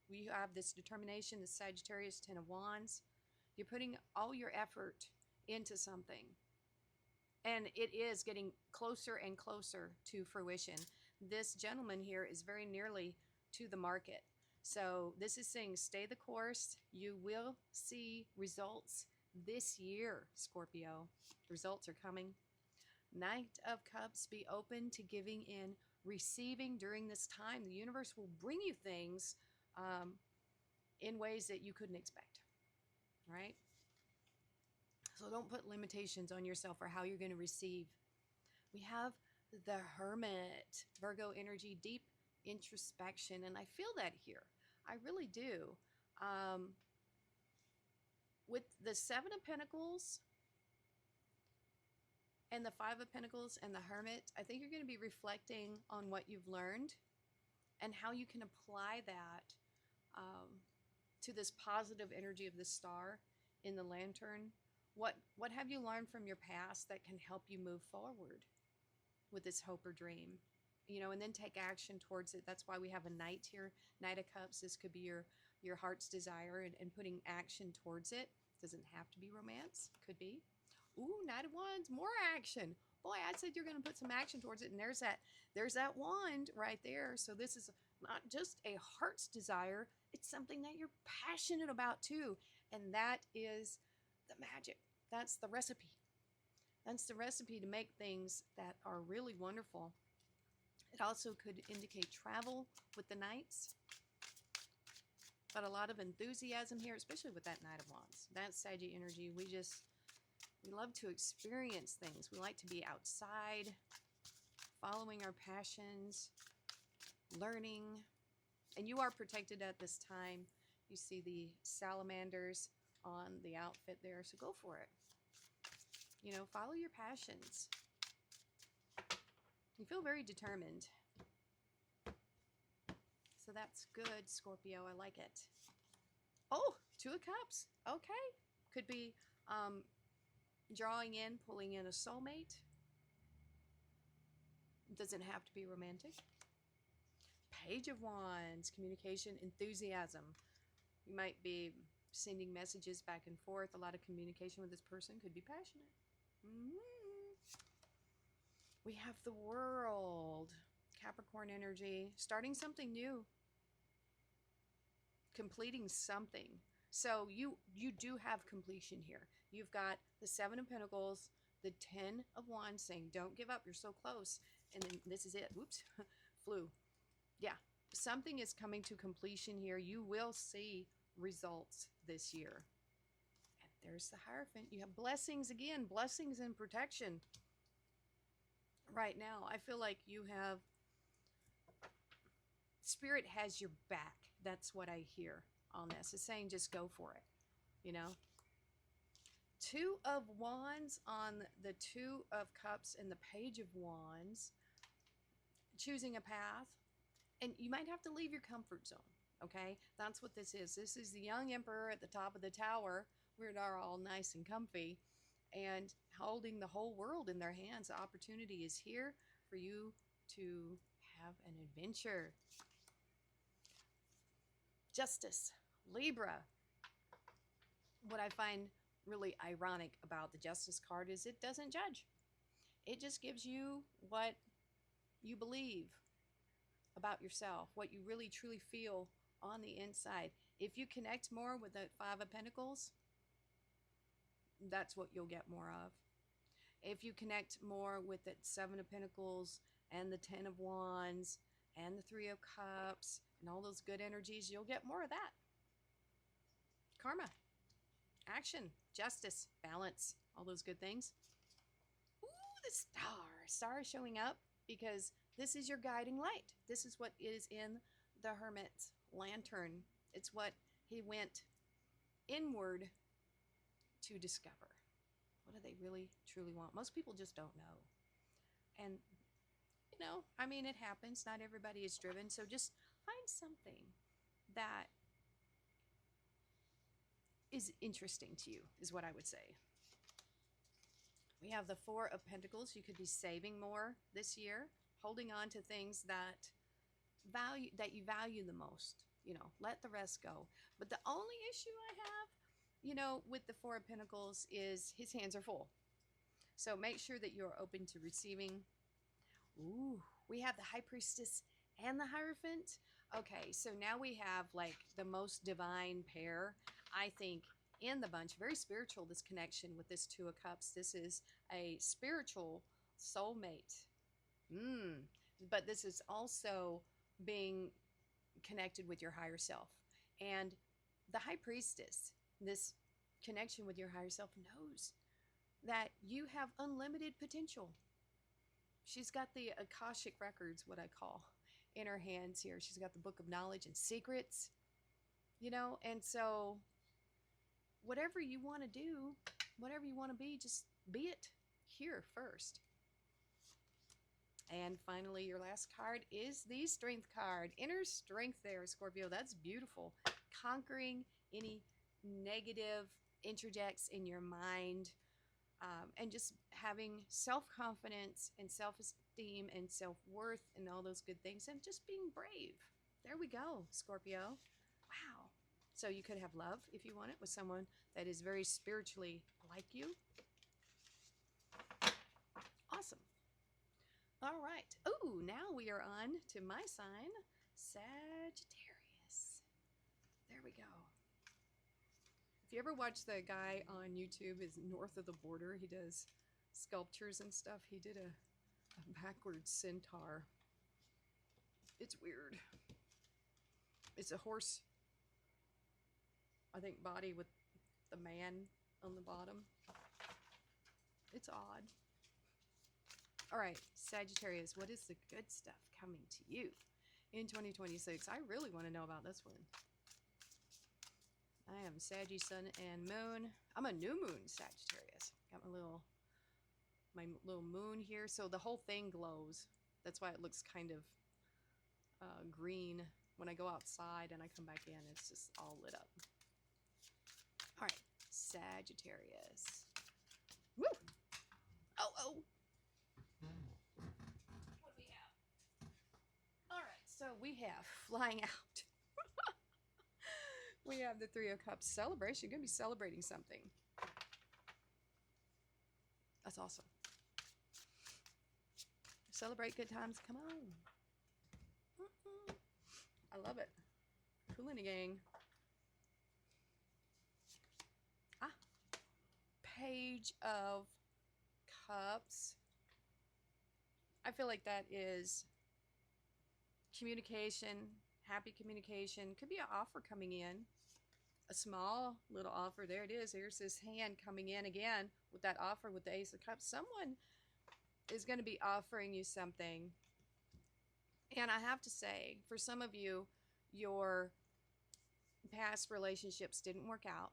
Speaker 1: We have this determination, the Sagittarius, Ten of Wands. You're putting all your effort into something. And it is getting closer and closer to fruition. This gentleman here is very nearly to the market. So this is saying stay the course. You will see results this year, Scorpio. Results are coming. Knight of Cups, be open to giving in, receiving during this time. The universe will bring you things in ways that you couldn't expect, right? So don't put limitations on yourself or how you're going to receive. We have the Hermit, Virgo energy, deep introspection, and I feel that here. I really do. With the Seven of Pentacles and the Five of Pentacles and the Hermit, I think you're going to be reflecting on what you've learned and how you can apply that to this positive energy of the star in the lantern. What have you learned from your past that can help you move forward with this hope or dream? And then take action towards it. That's why we have a Knight here. Knight of Cups, this could be your heart's desire and putting action towards it. Doesn't have to be romance. Could be. Ooh, Knight of Wands, more action. Boy, I said you're going to put some action towards it, and there's that wand right there. So this is not just a heart's desire. It's something that you're passionate about too. And that is the magic. That's the recipe. That's the recipe to make things that are really wonderful. It also could indicate travel with the Knights. But a lot of enthusiasm here, especially with that Knight of Wands. That's Saggy energy. We love to experience things. We like to be outside, following our passions, learning. And you are protected at this time. You see the salamanders on the outfit there, so go for it. Follow your passions. You feel very determined. So that's good, Scorpio. I like it. Oh, Two of Cups. Okay. Could be drawing in, pulling in a soulmate. It doesn't have to be romantic. Page of Wands, communication, enthusiasm. You might be sending messages back and forth. A lot of communication with this person could be passionate. We have the World, Capricorn energy, starting something new. completing something. So you do have completion here. You've got the Seven of Pentacles, the Ten of Wands saying, don't give up, you're so close. And then this is it. Whoops, flew. Yeah, something is coming to completion here. You will see results this year. And there's the Hierophant. You have blessings again, blessings and protection. Right now, I feel like you have, Spirit has your back. That's what I hear on this. It's saying just go for it, you know. Two of Wands on the Two of Cups and the Page of Wands. Choosing a path. And you might have to leave your comfort zone, okay? That's what this is. This is the young emperor at the top of the tower. We're all nice and comfy and holding the whole world in their hands. The opportunity is here for you to have an adventure. Justice, Libra. What I find really ironic about the Justice card is it doesn't judge. It just gives you what you believe about yourself, what you really truly feel on the inside. If you connect more with the Five of Pentacles, that's what you'll get more of. If you connect more with the Seven of Pentacles and the Ten of Wands and the Three of Cups and all those good energies, you'll get more of that. Karma, action, justice, balance, all those good things. Ooh, the star. Star is showing up because this is your guiding light. This is what is in the Hermit's lantern. It's what he went inward to discover. What do they really, truly want? Most people just don't know. And, you know, I mean, it happens. Not everybody is driven. So just find something that is interesting to you, is what I would say. We have the Four of Pentacles. You could be saving more this year, holding on to things that you value the most. You know, let the rest go. But the only issue I have, you know, with the Four of Pentacles is his hands are full. So make sure that you're open to receiving. Ooh, we have the High Priestess and the Hierophant. Okay, so now we have like the most divine pair, I think, in the bunch. Very spiritual, this connection with this Two of Cups. This is a spiritual soulmate. But this is also being connected with your higher self. And the High Priestess, this connection with your higher self, knows that you have unlimited potential. She's got the Akashic records, what I call, in her hands here. She's got the book of knowledge and secrets, you know. And so whatever you want to do, whatever you want to be, just be it here first. And finally, your last card is the Strength card. Inner strength there, Scorpio. That's beautiful. Conquering any negative interjects in your mind, and just having self-confidence and self-esteem and self-worth and all those good things, and just being brave. There we go, Scorpio. Wow. So you could have love, if you want it, with someone that is very spiritually like you. Awesome. All right. Oh, now we are on to my sign, Sagittarius. There we go. If you ever watch the guy on YouTube, is North of the Border, he does sculptures and stuff. He did a backwards centaur. It's weird. It's a horse, I think, body with the man on the bottom. It's odd. All right, Sagittarius, what is the good stuff coming to you in 2026? I really want to know about this one. I am Saggy Sun and Moon. I'm a new moon Sagittarius. Got my little moon here. So the whole thing glows. That's why it looks kind of green when I go outside and I come back in. It's just all lit up. All right, Sagittarius. Woo! Oh. What do we have? All right, so we have flying out. We have the Three of Cups. Celebration. You're going to be celebrating something. That's awesome. Celebrate good times. Come on. I love it. Cool in the gang. Page of Cups. I feel like that is communication, happy communication. Could be an offer coming in, a small little offer. There it is. There's this hand coming in again with that offer with the Ace of Cups. Someone is going to be offering you something. And I have to say, for some of you, your past relationships didn't work out,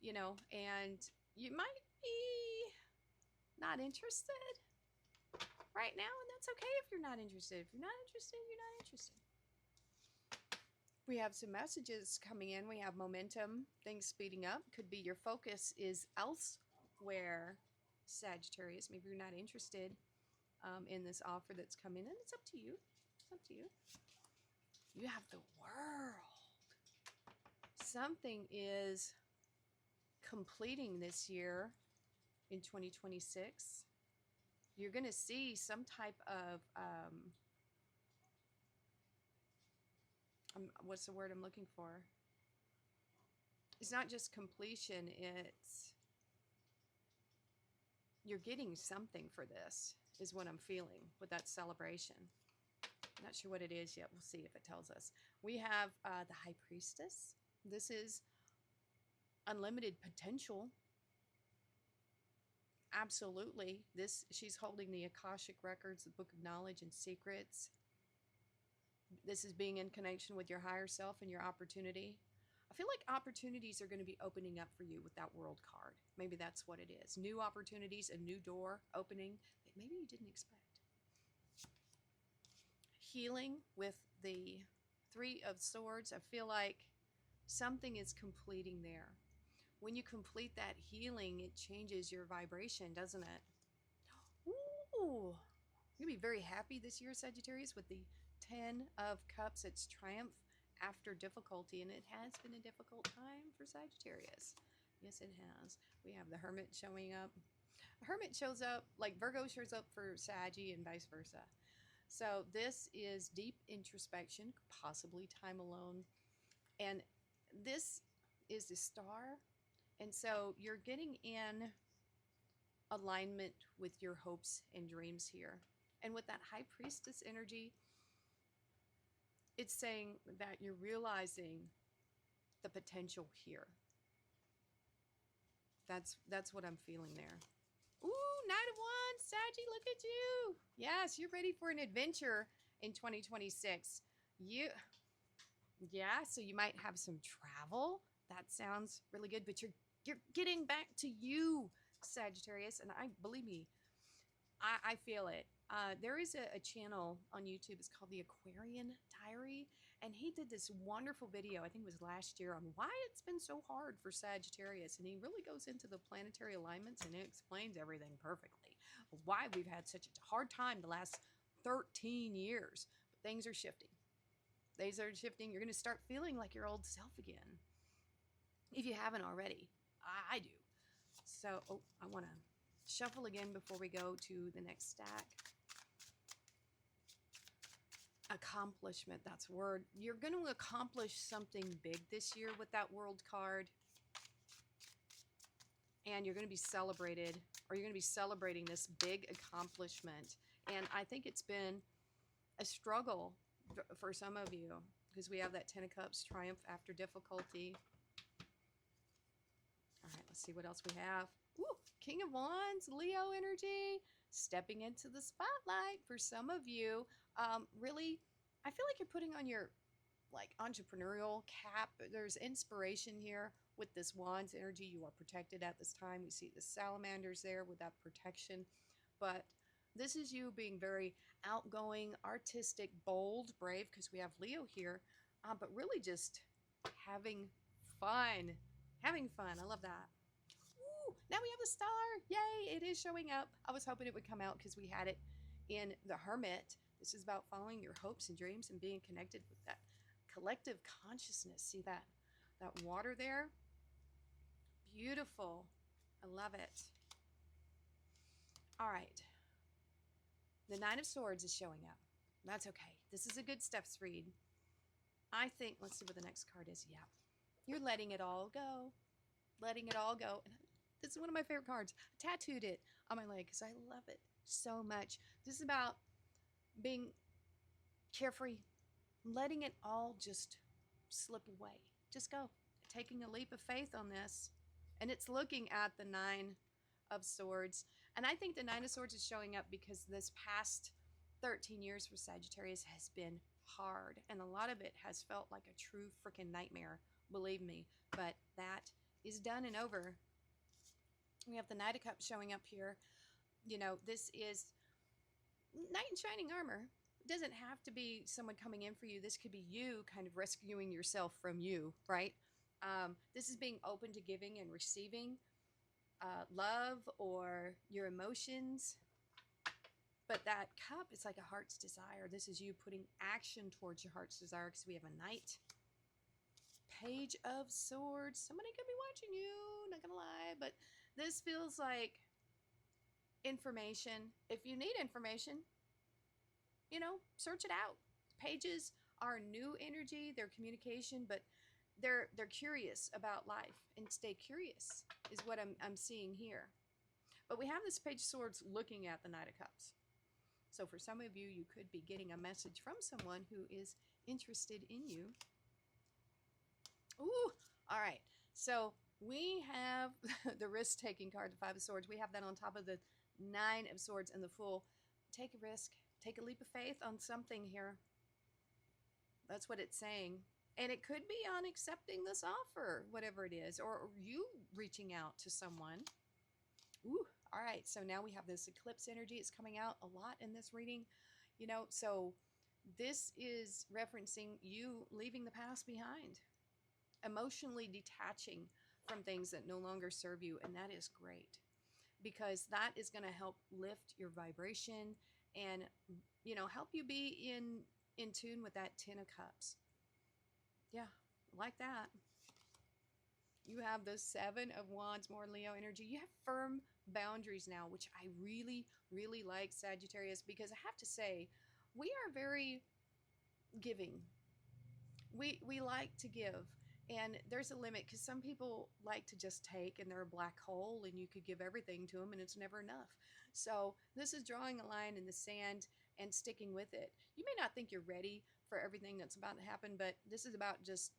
Speaker 1: you know, and you might be not interested right now, and that's okay if you're not interested. If you're not interested, you're not interested. We have some messages coming in. We have momentum, things speeding up. Could be your focus is elsewhere, Sagittarius. Maybe you're not interested in this offer that's coming in. It's up to you. It's up to you. You have the World. Something is completing this year in 2026. You're going to see some type of what's the word I'm looking for? It's not just completion, it's you're getting something for this, is what I'm feeling with that celebration. I'm not sure what it is yet. We'll see if it tells us. We have the High Priestess. This is unlimited potential. Absolutely. She's holding the Akashic Records, the Book of Knowledge and Secrets. This is being in connection with your higher self and your opportunity. I feel like opportunities are going to be opening up for you with that World card. Maybe that's what it is. New opportunities, a new door opening that maybe you didn't expect. Healing with the Three of Swords. I feel like something is completing there. When you complete that healing, it changes your vibration, doesn't it? Ooh, you're going to be very happy this year, Sagittarius, with the Ten of Cups. It's triumph after difficulty, and it has been a difficult time for Sagittarius. Yes, it has. We have the Hermit showing up. Hermit shows up, like Virgo shows up for Saggy and vice versa. So this is deep introspection, possibly time alone. And this is the Star. And so you're getting in alignment with your hopes and dreams here. And with that High Priestess energy, it's saying that you're realizing the potential here. That's what I'm feeling there. Ooh, Knight of Wands, Saggy, look at you. Yes, you're ready for an adventure in 2026. So you might have some travel. That sounds really good, but you're getting back to you, Sagittarius, and believe me, I feel it. There is a channel on YouTube. It's called the Aquarian Diary, and he did this wonderful video, I think it was last year, on why it's been so hard for Sagittarius, and he really goes into the planetary alignments and it explains everything perfectly. Why we've had such a hard time the last 13 years. But things are shifting. Things are shifting. You're going to start feeling like your old self again, if you haven't already. I do. So, I want to shuffle again before we go to the next stack. Accomplishment, that's a word. You're going to accomplish something big this year with that World card. And you're going to be celebrated, or you're going to be celebrating this big accomplishment. And I think it's been a struggle for some of you, because we have that Ten of Cups, triumph after difficulty. All right, let's see what else we have. Ooh, King of Wands, Leo energy, stepping into the spotlight for some of you. Really, I feel like you're putting on your entrepreneurial cap. There's inspiration here with this Wands energy. You are protected at this time. We see the salamanders there with that protection. But this is you being very outgoing, artistic, bold, brave, because we have Leo here. But really just having fun. Having fun. I love that. Ooh, now we have the Star. Yay, it is showing up. I was hoping it would come out because we had it in the Hermit. This is about following your hopes and dreams and being connected with that collective consciousness. See that water there? Beautiful. I love it. All right. The Nine of Swords is showing up. That's okay. This is a good steps read. I think, let's see what the next card is. Yeah. You're letting it all go. Letting it all go. And This is one of my favorite cards. I tattooed it on my leg because I love it so much. This is about being carefree, letting it all just slip away. Just go. Taking a leap of faith on this. And it's looking at the Nine of Swords. And I think the Nine of Swords is showing up because this past 13 years for Sagittarius has been hard. And a lot of it has felt like a true freaking nightmare, believe me. But that is done and over. We have the Knight of Cups showing up here. You know, this is knight in shining armor. It doesn't have to be someone coming in for you. This could be you kind of rescuing yourself from you, right? This is being open to giving and receiving love or your emotions. But that cup is like a heart's desire. This is you putting action towards your heart's desire because we have a knight. Page of Swords. Somebody could be watching you, not gonna lie, but this feels like information. If you need information, you know, search it out. Pages are new energy, they're communication, but they're curious about life, and stay curious is what I'm seeing here. But we have this Page of Swords looking at the Knight of Cups. So for some of you, you could be getting a message from someone who is interested in you. Ooh, all right. So we have the risk-taking card, the Five of Swords. We have that on top of the Nine of Swords and the Fool. Take a risk. Take a leap of faith on something here. That's what it's saying. And it could be on accepting this offer, whatever it is, or you reaching out to someone. Ooh, all right. So now we have this eclipse energy. It's coming out a lot in this reading. You know, so this is referencing you leaving the past behind, emotionally detaching from things that no longer serve you. And that is great because that is going to help lift your vibration and, you know, help you be in tune with that Ten of Cups. Yeah, like that. You have the Seven of Wands, more Leo energy. You have firm boundaries now, which I really, really like, Sagittarius, because I have to say, we are very giving. We like to give, and there's a limit because some people like to just take, and they're a black hole, and you could give everything to them, and it's never enough. So this is drawing a line in the sand and sticking with it. You may not think you're ready for everything that's about to happen, but this is about just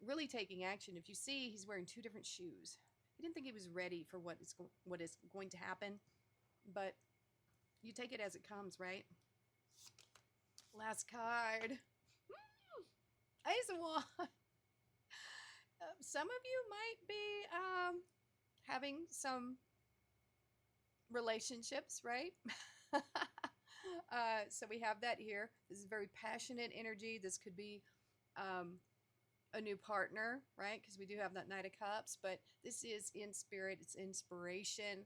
Speaker 1: really taking action. If you see, he's wearing two different shoes. He didn't think he was ready for what is going to happen, but you take it as it comes, right? Last card. Ace of Wands. Some of you might be having some relationships, right? So we have that here. This is very passionate energy. This could be a new partner, right? Because we do have that Knight of Cups, but this is in spirit. It's inspiration,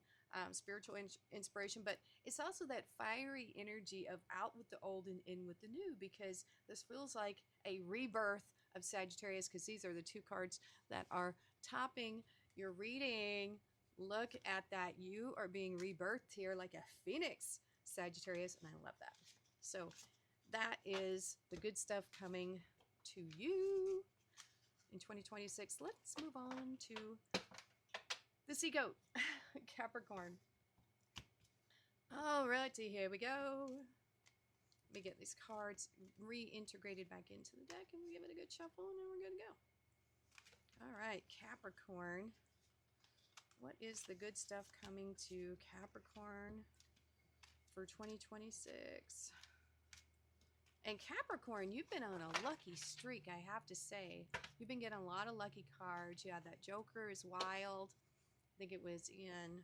Speaker 1: spiritual inspiration, but it's also that fiery energy of out with the old and in with the new, because this feels like a rebirth of Sagittarius, because these are the two cards that are topping your reading. Look at that. You are being rebirthed here like a phoenix, Sagittarius, and I love that. So that is the good stuff coming to you in 2026. Let's move on to the sea goat, Capricorn. Alrighty, here we go. Let me get these cards reintegrated back into the deck, and we'll give it a good shuffle, and then we're good to go. All right, Capricorn. What is the good stuff coming to Capricorn for 2026? And Capricorn, you've been on a lucky streak, I have to say. You've been getting a lot of lucky cards. You had that Joker is wild. I think it was in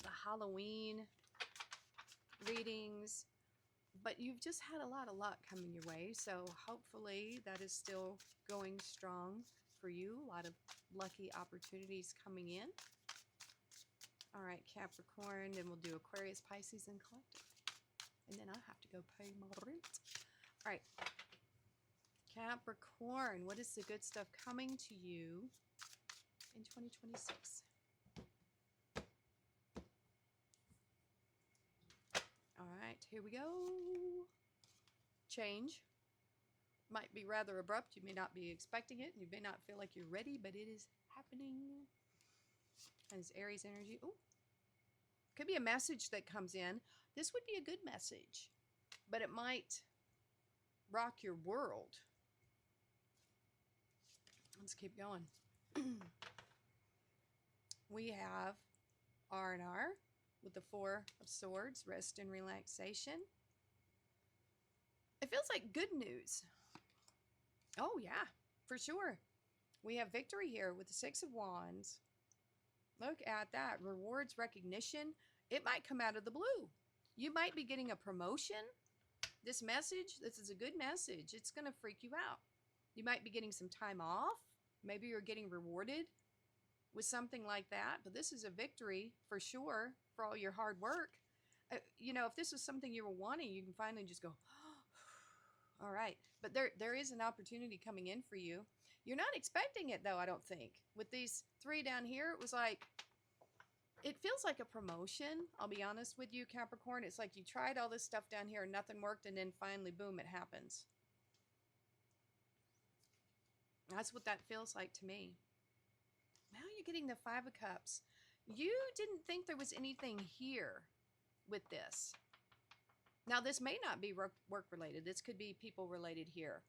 Speaker 1: the Halloween readings. But you've just had a lot of luck coming your way. So hopefully that is still going strong for you. A lot of lucky opportunities coming in. All right, Capricorn. Then we'll do Aquarius, Pisces, and Collective. And then I'll have to go pay my rent. All right. Capricorn, what is the good stuff coming to you in 2026? All right, here we go. Change. Might be rather abrupt. You may not be expecting it. You may not feel like you're ready, but it is happening. Has Aries energy. Ooh, could be a message that comes in. This would be a good message, but it might rock your world. Let's keep going. We have R&R with the Four of Swords, rest and relaxation. It feels like good news. Oh, yeah, for sure. We have victory here with the Six of Wands. Look at that. Rewards, recognition. It might come out of the blue. You might be getting a promotion. This message, this is a good message. It's going to freak you out. You might be getting some time off. Maybe you're getting rewarded with something like that. But this is a victory for sure for all your hard work. You know, if this was something you were wanting, you can finally just go, all right. But there is an opportunity coming in for you. You're not expecting it, though, I don't think. With these three down here, it was like, it feels like a promotion. I'll be honest with you, Capricorn. It's like you tried all this stuff down here and nothing worked, and then finally, boom, it happens. That's what that feels like to me. Now you're getting the Five of Cups. You didn't think there was anything here with this. Now, this may not be work-related. This could be people-related here.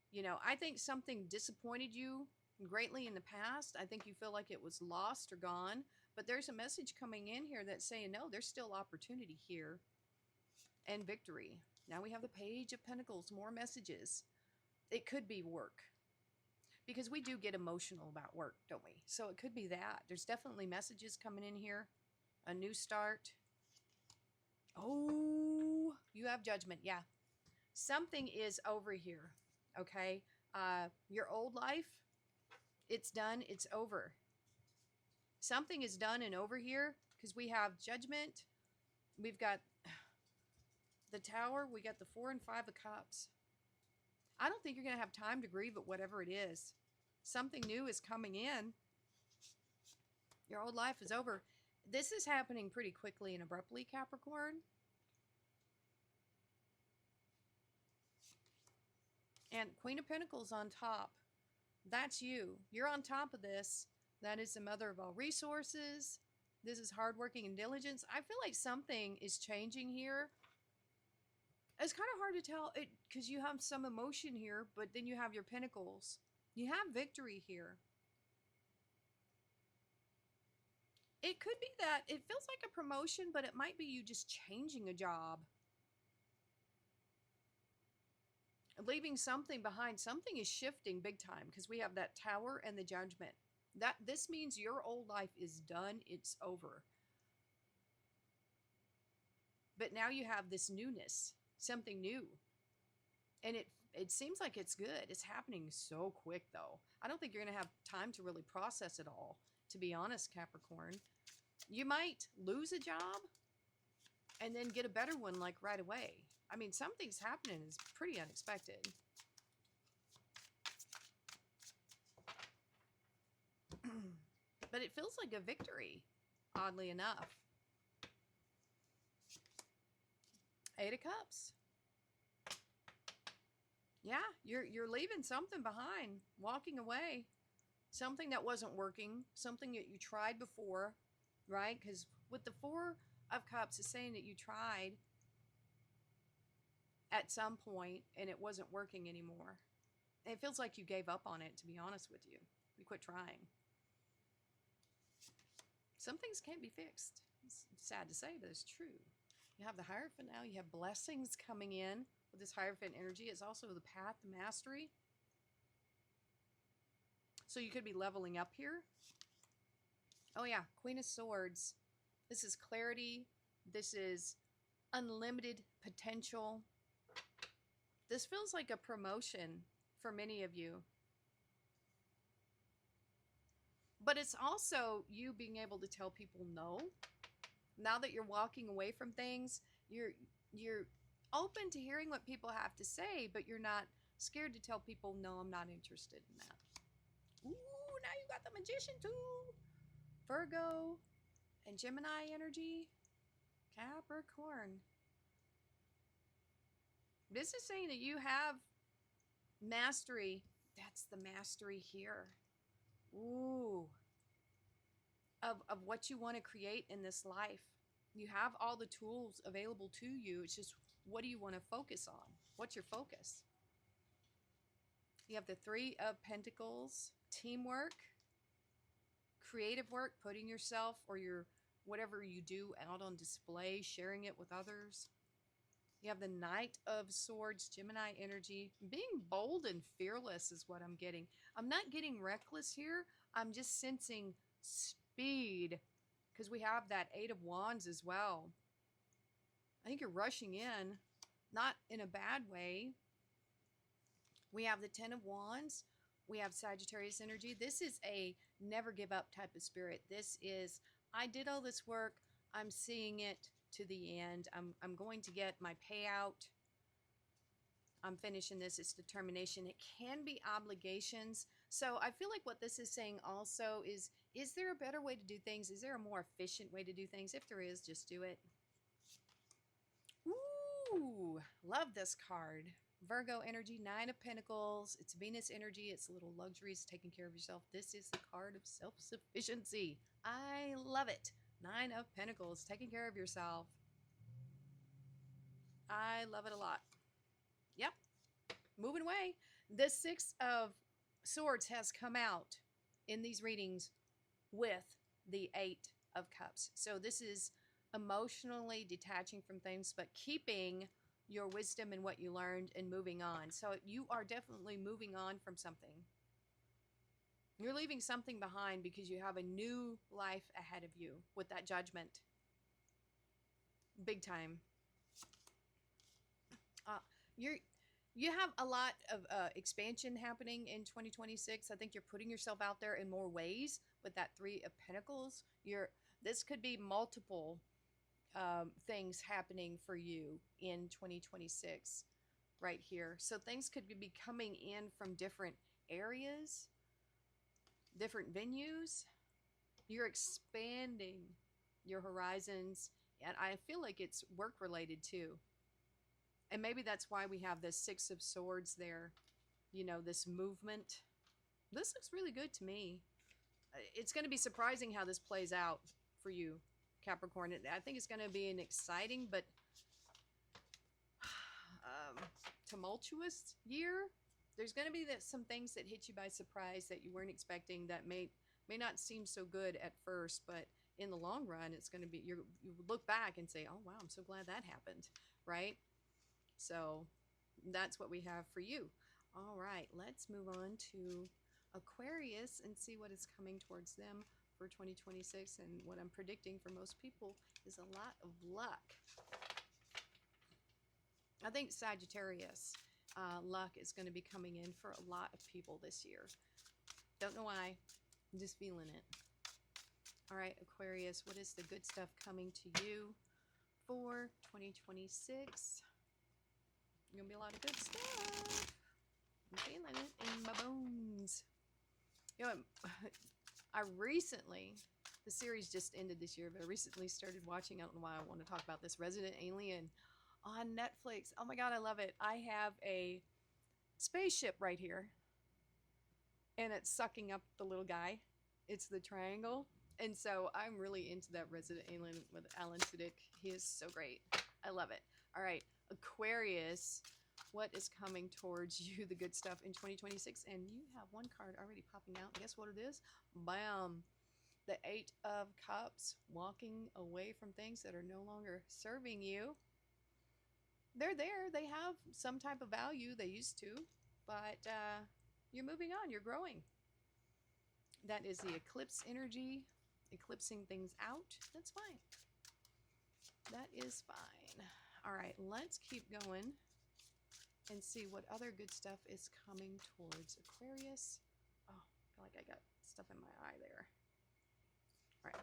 Speaker 1: You know, I think something disappointed you greatly in the past. I think you feel like it was lost or gone. But there's a message coming in here that's saying, no, there's still opportunity here and victory. Now we have the Page of Pentacles, more messages. It could be work. Because we do get emotional about work, don't we? So it could be that. There's definitely messages coming in here. A new start. Oh, you have Judgment. Yeah. Something is over here. Okay. Your old life, it's done. It's over. Something is done and over here because we have Judgment. We've got the Tower. We got the Four and Five of Cups. I don't think you're going to have time to grieve at whatever it is. Something new is coming in. Your old life is over. This is happening pretty quickly and abruptly, Capricorn. And Queen of Pentacles on top. That's you. You're on top of this. That is the mother of all resources. This is hardworking and diligence. I feel like something is changing here. It's kind of hard to tell it because you have some emotion here, but then you have your pentacles. You have victory here. It could be that it feels like a promotion, but it might be you just changing a job. Leaving something behind. Something is shifting big time because we have that Tower and the Judgment. This means your old life is done. It's over. But now you have this newness, something new. And it seems like it's good. It's happening so quick, though. I don't think you're going to have time to really process it all, to be honest, Capricorn. You might lose a job and then get a better one, like, right away. I mean, something's happening. It's pretty unexpected. But it feels like a victory, oddly enough. Eight of Cups. Yeah, you're leaving something behind, walking away. Something that wasn't working, something that you tried before, right? Because with the Four of Cups, it's saying that you tried at some point and it wasn't working anymore. It feels like you gave up on it, to be honest with you. You quit trying. Some things can't be fixed. It's sad to say, but it's true. You have the Hierophant now. You have blessings coming in with this Hierophant energy. It's also the Path, the Mastery. So you could be leveling up here. Oh yeah, Queen of Swords. This is clarity. This is unlimited potential. This feels like a promotion for many of you. But it's also you being able to tell people no. Now that you're walking away from things, you're open to hearing what people have to say, but you're not scared to tell people, no, I'm not interested in that. Ooh, now you got the Magician too. Virgo and Gemini energy. Capricorn. This is saying that you have mastery. That's the mastery here. Ooh. of what you want to create in this life. You have all the tools available to you. It's just, what do you want to focus on? What's your focus? You have the Three of Pentacles, teamwork, creative work, putting yourself or your whatever you do out on display, sharing it with others. You have the Knight of Swords, Gemini energy. Being bold and fearless is what I'm getting. I'm not getting reckless here. I'm just sensing speed, because we have that Eight of Wands as well. I think you're rushing in, not in a bad way. We have the Ten of Wands. We have Sagittarius energy. This is a never give up type of spirit. This is, I did all this work. I'm seeing it to the end. I'm going to get my payout. I'm finishing this. It's determination. It can be obligations. So I feel like what this is saying also is there a better way to do things? Is there a more efficient way to do things? If there is, just do it. Ooh, love this card. Virgo energy, Nine of Pentacles. It's Venus energy. It's little luxuries, taking care of yourself. This is the card of self-sufficiency. I love it. Nine of Pentacles, taking care of yourself. I love it a lot. Yep. Moving away. The Six of Swords has come out in these readings with the Eight of Cups. So this is emotionally detaching from things, but keeping your wisdom and what you learned and moving on. So you are definitely moving on from something. You're leaving something behind because you have a new life ahead of you with that Judgment. Big time. You have a lot of expansion happening in 2026. I think you're putting yourself out there in more ways with that Three of Pentacles. This could be multiple things happening for you in 2026 right here. So things could be coming in from different areas, different venues. You're expanding your horizons, and I feel like it's work related too. And maybe that's why we have this Six of Swords there. You know, this movement. This looks really good to me. It's going to be surprising how this plays out for you, Capricorn. I think it's going to be an exciting but tumultuous year. There's going to be some things that hit you by surprise that you weren't expecting, that may not seem so good at first, but in the long run, it's going to be, you look back and say, oh, wow, I'm so glad that happened, right? So that's what we have for you. All right, let's move on to Aquarius and see what is coming towards them for 2026. And what I'm predicting for most people is a lot of luck. I think Sagittarius luck is going to be coming in for a lot of people this year. Don't know why. I'm just feeling it. All right, Aquarius, what is the good stuff coming to you for 2026? Gonna be a lot of good stuff. I'm feeling it in my bones. You know, the series just ended this year, but I recently started watching, I don't know why I want to talk about this, Resident Alien on Netflix. Oh my God, I love it. I have a spaceship right here, and it's sucking up the little guy. It's the triangle. And so I'm really into that Resident Alien with Alan Tudyk. He is so great. I love it. All right, Aquarius, what is coming towards you, the good stuff in 2026? And you have one card already popping out. Guess what it is? Bam. The Eight of Cups, walking away from things that are no longer serving you. They're there. They have some type of value. They used to. But you're moving on. You're growing. That is the eclipse energy. Eclipsing things out. That's fine. That is fine. All right, let's keep going and see what other good stuff is coming towards Aquarius. Oh, I feel like I got stuff in my eye there. All right.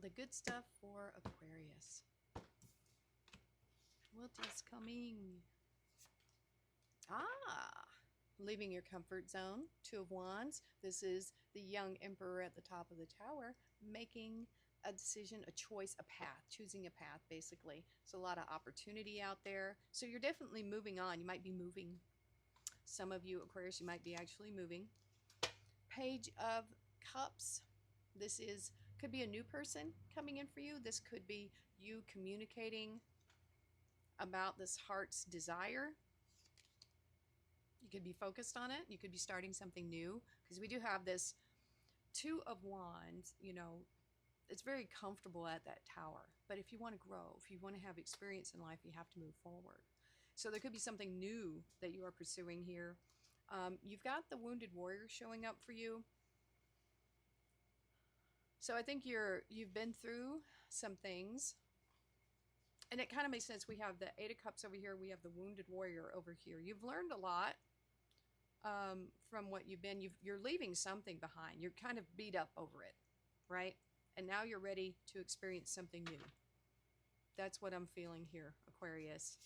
Speaker 1: The good stuff for Aquarius. What is coming? Leaving your comfort zone. Two of Wands. This is the young emperor at the top of the tower, making a decision, a choice, a path, choosing a path, basically. So a lot of opportunity out there. So you're definitely moving on. You might be moving. Some of you, Aquarius, you might be actually moving. Page of Cups. This could be a new person coming in for you. This could be you communicating about this heart's desire. You could be focused on it. You could be starting something new, because we do have this Two of Wands. It's very comfortable at that tower. But if you want to grow, if you want to have experience in life, you have to move forward. So there could be something new that you are pursuing here. You've got the Wounded Warrior showing up for you. So I think you've been through some things. And it kind of makes sense. We have the Eight of Cups over here. We have the Wounded Warrior over here. You've learned a lot from what you've been. You're leaving something behind. You're kind of beat up over it, right? And now you're ready to experience something new. That's what I'm feeling here, Aquarius.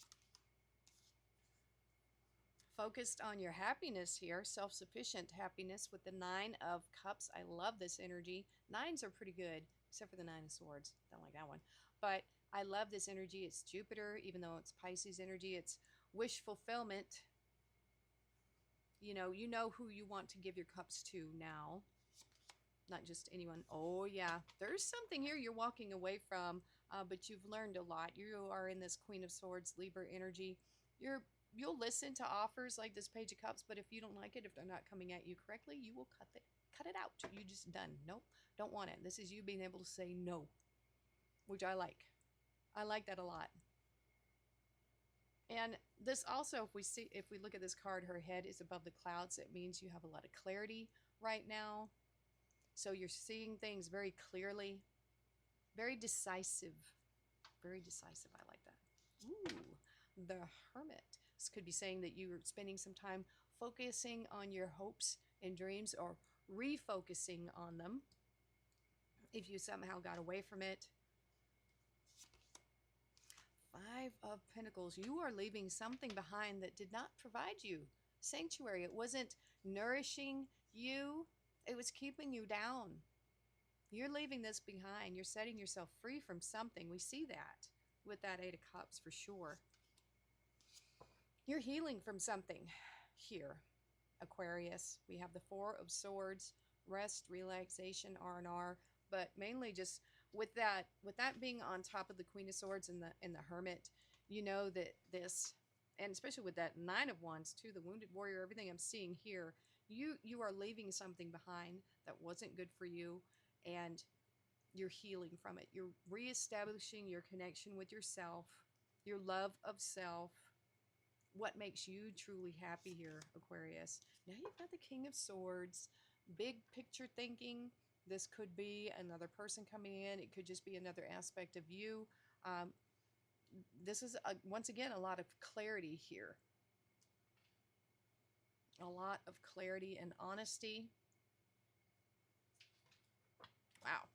Speaker 1: Focused on your happiness here, self-sufficient happiness with the Nine of Cups. I love this energy. Nines are pretty good, except for the Nine of Swords. Don't like that one. But I love this energy. It's Jupiter, even though it's Pisces energy. It's wish fulfillment. You know who you want to give your cups to now. Not just anyone. Oh, yeah. There's something here you're walking away from, but you've learned a lot. You are in this Queen of Swords, Libra energy. You'll listen to offers like this Page of Cups, but if you don't like it, if they're not coming at you correctly, you will cut it out. You just done. Nope, don't want it. This is you being able to say no, which I like. I like that a lot. And this also, if we look at this card, her head is above the clouds. It means you have a lot of clarity right now. So you're seeing things very clearly, very decisive. Very decisive. I like that. Ooh, the Hermit. This could be saying that you're spending some time focusing on your hopes and dreams, or refocusing on them if you somehow got away from it. Five of Pentacles. You are leaving something behind that did not provide you sanctuary. It wasn't nourishing you. It was keeping you down. You're leaving this behind. You're setting yourself free from something. We see that with that Eight of Cups for sure. You're healing from something here, Aquarius. We have the Four of Swords, rest, relaxation, R&R, but mainly just with that being on top of the Queen of Swords and the Hermit, you know that this, and especially with that Nine of Wands too, the Wounded Warrior, everything I'm seeing here, you are leaving something behind that wasn't good for you, and you're healing from it. You're reestablishing your connection with yourself, your love of self, what makes you truly happy here, Aquarius. Now you've got the King of Swords, big picture thinking. This could be another person coming in. It could just be another aspect of you. This is, once again, a lot of clarity here. A lot of clarity and honesty. Wow.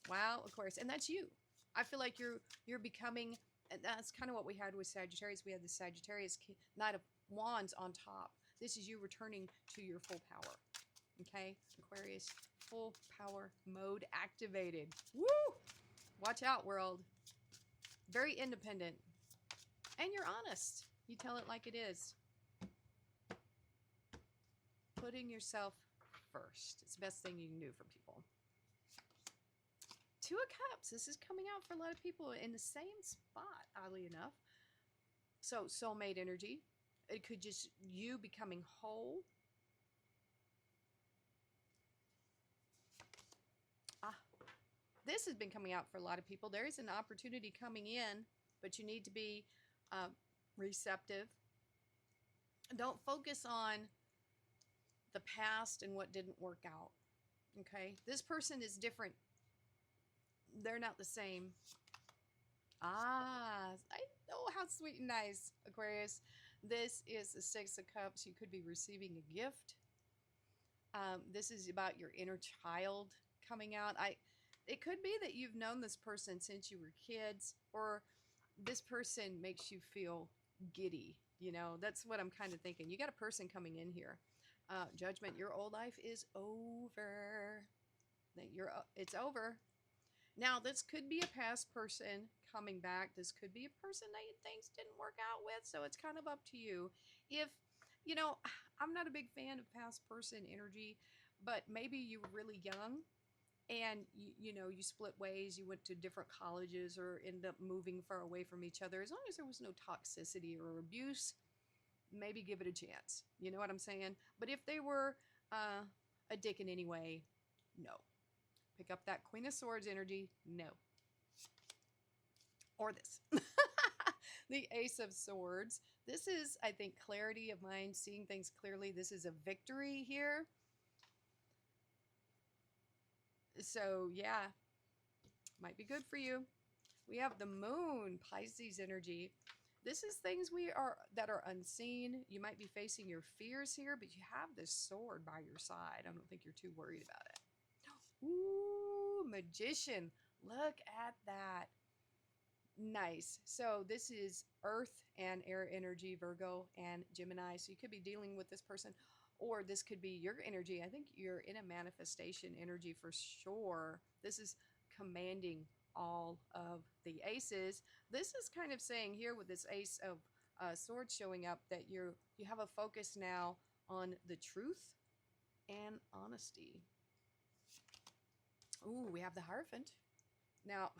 Speaker 1: Wow, of course. And that's you. I feel like you're becoming, and that's kind of what we had with Sagittarius. We had the Sagittarius Knight of Wands on top. This is you returning to your full power. Okay, Aquarius, full power mode activated. Woo! Watch out, world. Very independent. And you're honest. You tell it like it is. Putting yourself first. It's the best thing you can do for people. Two of Cups. This is coming out for a lot of people in the same spot, oddly enough. So, soulmate energy. It could just you becoming whole. This has been coming out for a lot of people. There is an opportunity coming in, but you need to be receptive. Don't focus on the past and what didn't work out. Okay? This person is different. They're not the same. I know, how sweet and nice, Aquarius. This is the Six of Cups. You could be receiving a gift. This is about your inner child coming out. It could be that you've known this person since you were kids, or this person makes you feel giddy. You know, that's what I'm kind of thinking. You got a person coming in here. Judgment, your old life is over. It's over. Now, this could be a past person coming back. This could be a person that things didn't work out with, so it's kind of up to you. If, you know, I'm not a big fan of past person energy, but maybe you were really young and you know, you split ways, you went to different colleges or end up moving far away from each other, as long as there was no toxicity or abuse, maybe give it a chance. You know what I'm saying? But if they were a dick in any way, no. Pick up that Queen of Swords energy, no. Or this. The Ace of Swords. This is, I think, clarity of mind, seeing things clearly. This is a victory here. So, yeah, might be good for you. We have the Moon, Pisces energy. This is things that are unseen. You might be facing your fears here, but you have this sword by your side. I don't think you're too worried about it. Ooh, Magician. Look at that. Nice. So this is Earth and air energy, Virgo and Gemini. So you could be dealing with this person, or this could be your energy. I think you're in a manifestation energy for sure. This is commanding all of the aces. This is kind of saying here with this Ace of Swords showing up that you have a focus now on the truth and honesty. Ooh, we have the Hierophant. Now,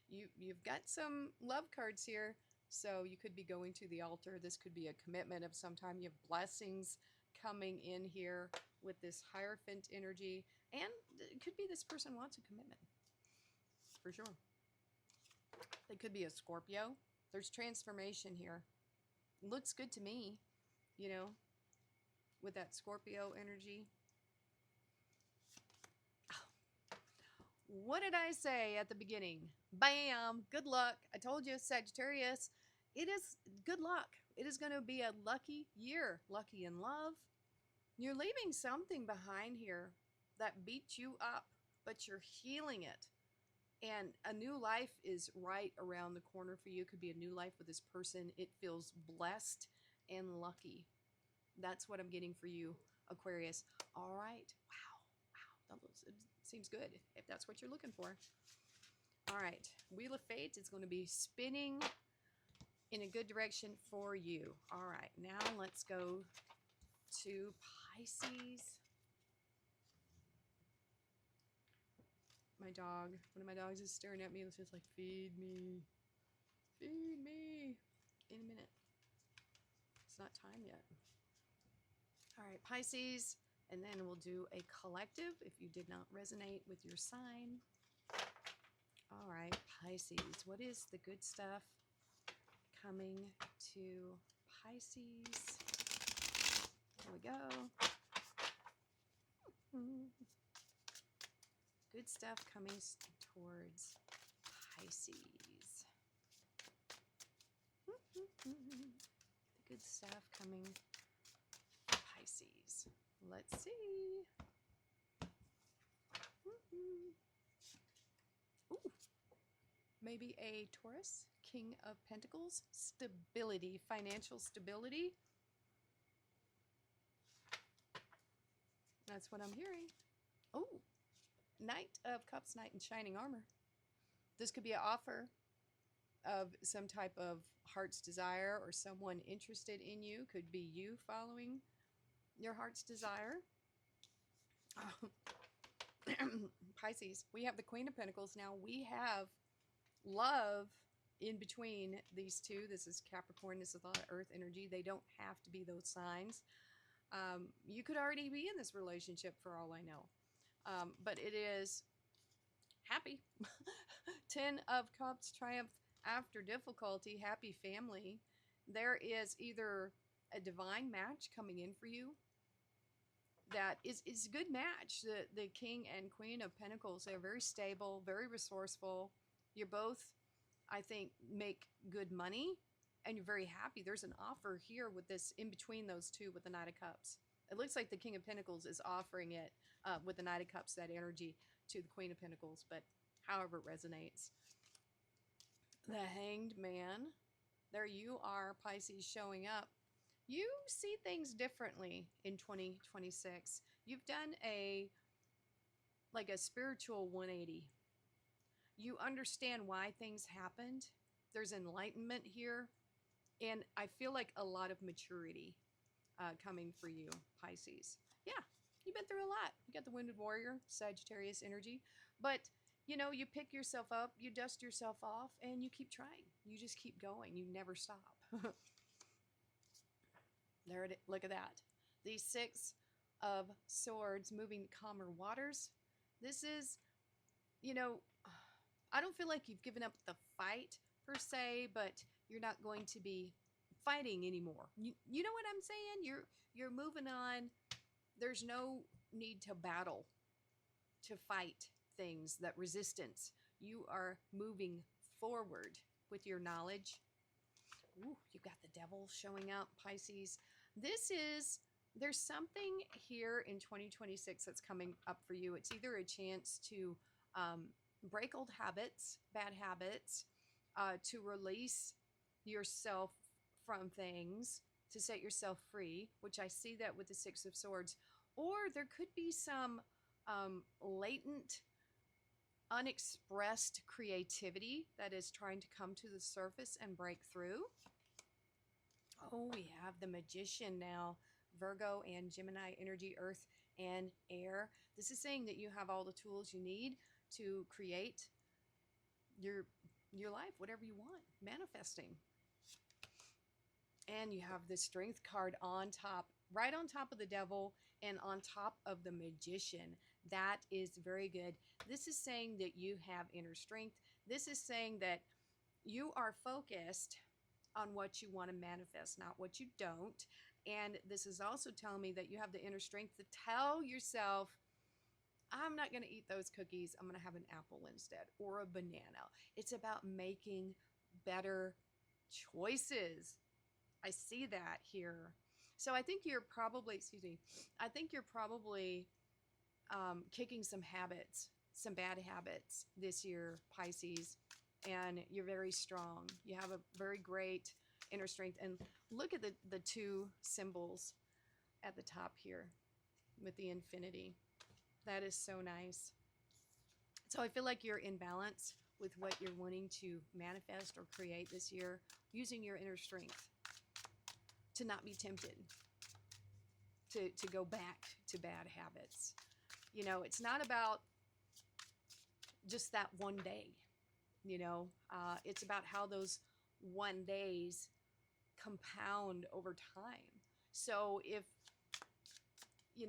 Speaker 1: you've got some love cards here, so you could be going to the altar. This could be a commitment of some time. You have blessings coming in here with this Hierophant energy, and it could be this person wants a commitment, for sure. They could be a Scorpio. There's transformation here. Looks good to me, you know, with that Scorpio energy. What did I say at the beginning? Bam! Good luck. I told you, Sagittarius, it is good luck. It is going to be a lucky year. Lucky in love. You're leaving something behind here that beat you up, but you're healing it. And a new life is right around the corner for you. It could be a new life with this person. It feels blessed and lucky. That's what I'm getting for you, Aquarius. All right. Wow. It seems good if that's what you're looking for. All right. Wheel of Fate is going to be spinning in a good direction for you. All right. Now let's go to Pisces. My dog, one of my dogs is staring at me. It's just like, feed me. Feed me. In a minute. It's not time yet. All right, Pisces. And then we'll do a collective if you did not resonate with your sign. All right, Pisces. What is the good stuff coming to Pisces? Here we go. Good stuff coming towards Pisces. The good stuff coming Pisces. Let's see. Ooh. Maybe a Taurus, King of Pentacles. Stability, financial stability. That's what I'm hearing. Oh, Knight of Cups, Knight in Shining Armor. This could be an offer of some type of heart's desire or someone interested in you. Could be you following your heart's desire. Pisces, we have the Queen of Pentacles. Now we have love in between these two. This is Capricorn. This is a lot of earth energy. They don't have to be those signs. You could already be in this relationship for all I know. But it is happy. 10 of Cups, triumph after difficulty, happy family. There is either a divine match coming in for you that is a good match. The King and Queen of Pentacles, they're very stable, very resourceful. You're both, I think, make good money, and you're very happy. There's an offer here with this in between those two with the Knight of Cups. It looks like the King of Pentacles is offering it with the Knight of Cups, that energy, to the Queen of Pentacles, but however it resonates. The Hanged Man. There you are, Pisces, showing up. You see things differently in 2026. You've done a spiritual 180. You understand why things happened. There's enlightenment here. And I feel like a lot of maturity coming for you, Pisces. Yeah, You've been through a lot. You got the wounded warrior, Sagittarius energy. But, you know, you pick yourself up, you dust yourself off, and you keep trying. You just keep going. You never stop. There it is. Look at that. The Six of Swords moving calmer waters. This is, you know, I don't feel like you've given up the fight per se, but you're not going to be fighting anymore. You know what I'm saying? You're moving on. There's no need to battle, to fight things, that resistance. You are moving forward with your knowledge. Ooh, you got the devil showing up, Pisces. There's something here in 2026 that's coming up for you. It's either a chance to break old habits, bad habits, to release yourself from things, to set yourself free, which I see that with the Six of Swords. Or there could be some latent, unexpressed creativity that is trying to come to the surface and break through. Oh, we have the Magician now. Virgo and Gemini energy, earth and air. This is saying that you have all the tools you need to create your life, whatever you want, manifesting. And you have the Strength card on top, right on top of the devil and on top of the Magician. That is very good. This is saying that you have inner strength. This is saying that you are focused on what you want to manifest, not what you don't. And this is also telling me that you have the inner strength to tell yourself, I'm not going to eat those cookies. I'm going to have an apple instead, or a banana. It's about making better choices. I see that here. So I think you're probably, kicking some habits, some bad habits this year, Pisces. And you're very strong. You have a very great inner strength. And look at the two symbols at the top here with the infinity. That is so nice. So I feel like you're in balance with what you're wanting to manifest or create this year, using your inner strength to not be tempted to go back to bad habits. You know, it's not about just that one day. You know, it's about how those one days compound over time. So if you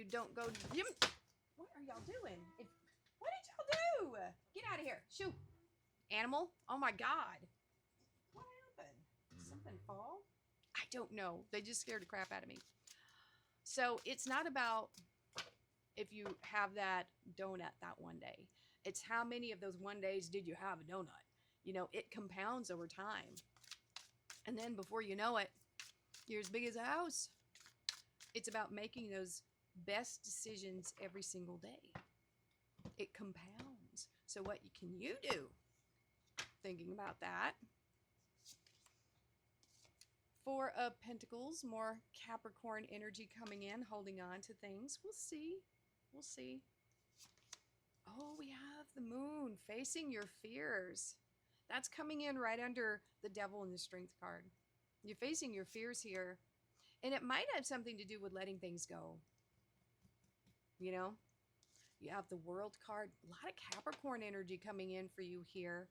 Speaker 1: don't go, what are y'all doing? What did y'all do? Get out of here. Shoo. Animal? Oh my God. What happened? Did something fall? I don't know. They just scared the crap out of me. So it's not about if you have that donut that one day. It's how many of those one days did you have a donut? You know, it compounds over time. And then before you know it, you're as big as a house. It's about making those best decisions every single day. It compounds. So what can you do? Thinking about that. Four of Pentacles, more Capricorn energy coming in, holding on to things. We'll see. We'll see. Oh, we have the moon facing your fears. That's coming in right under the devil and the strength card. You're facing your fears here. And it might have something to do with letting things go. You know, you have the world card. A lot of Capricorn energy coming in for you here.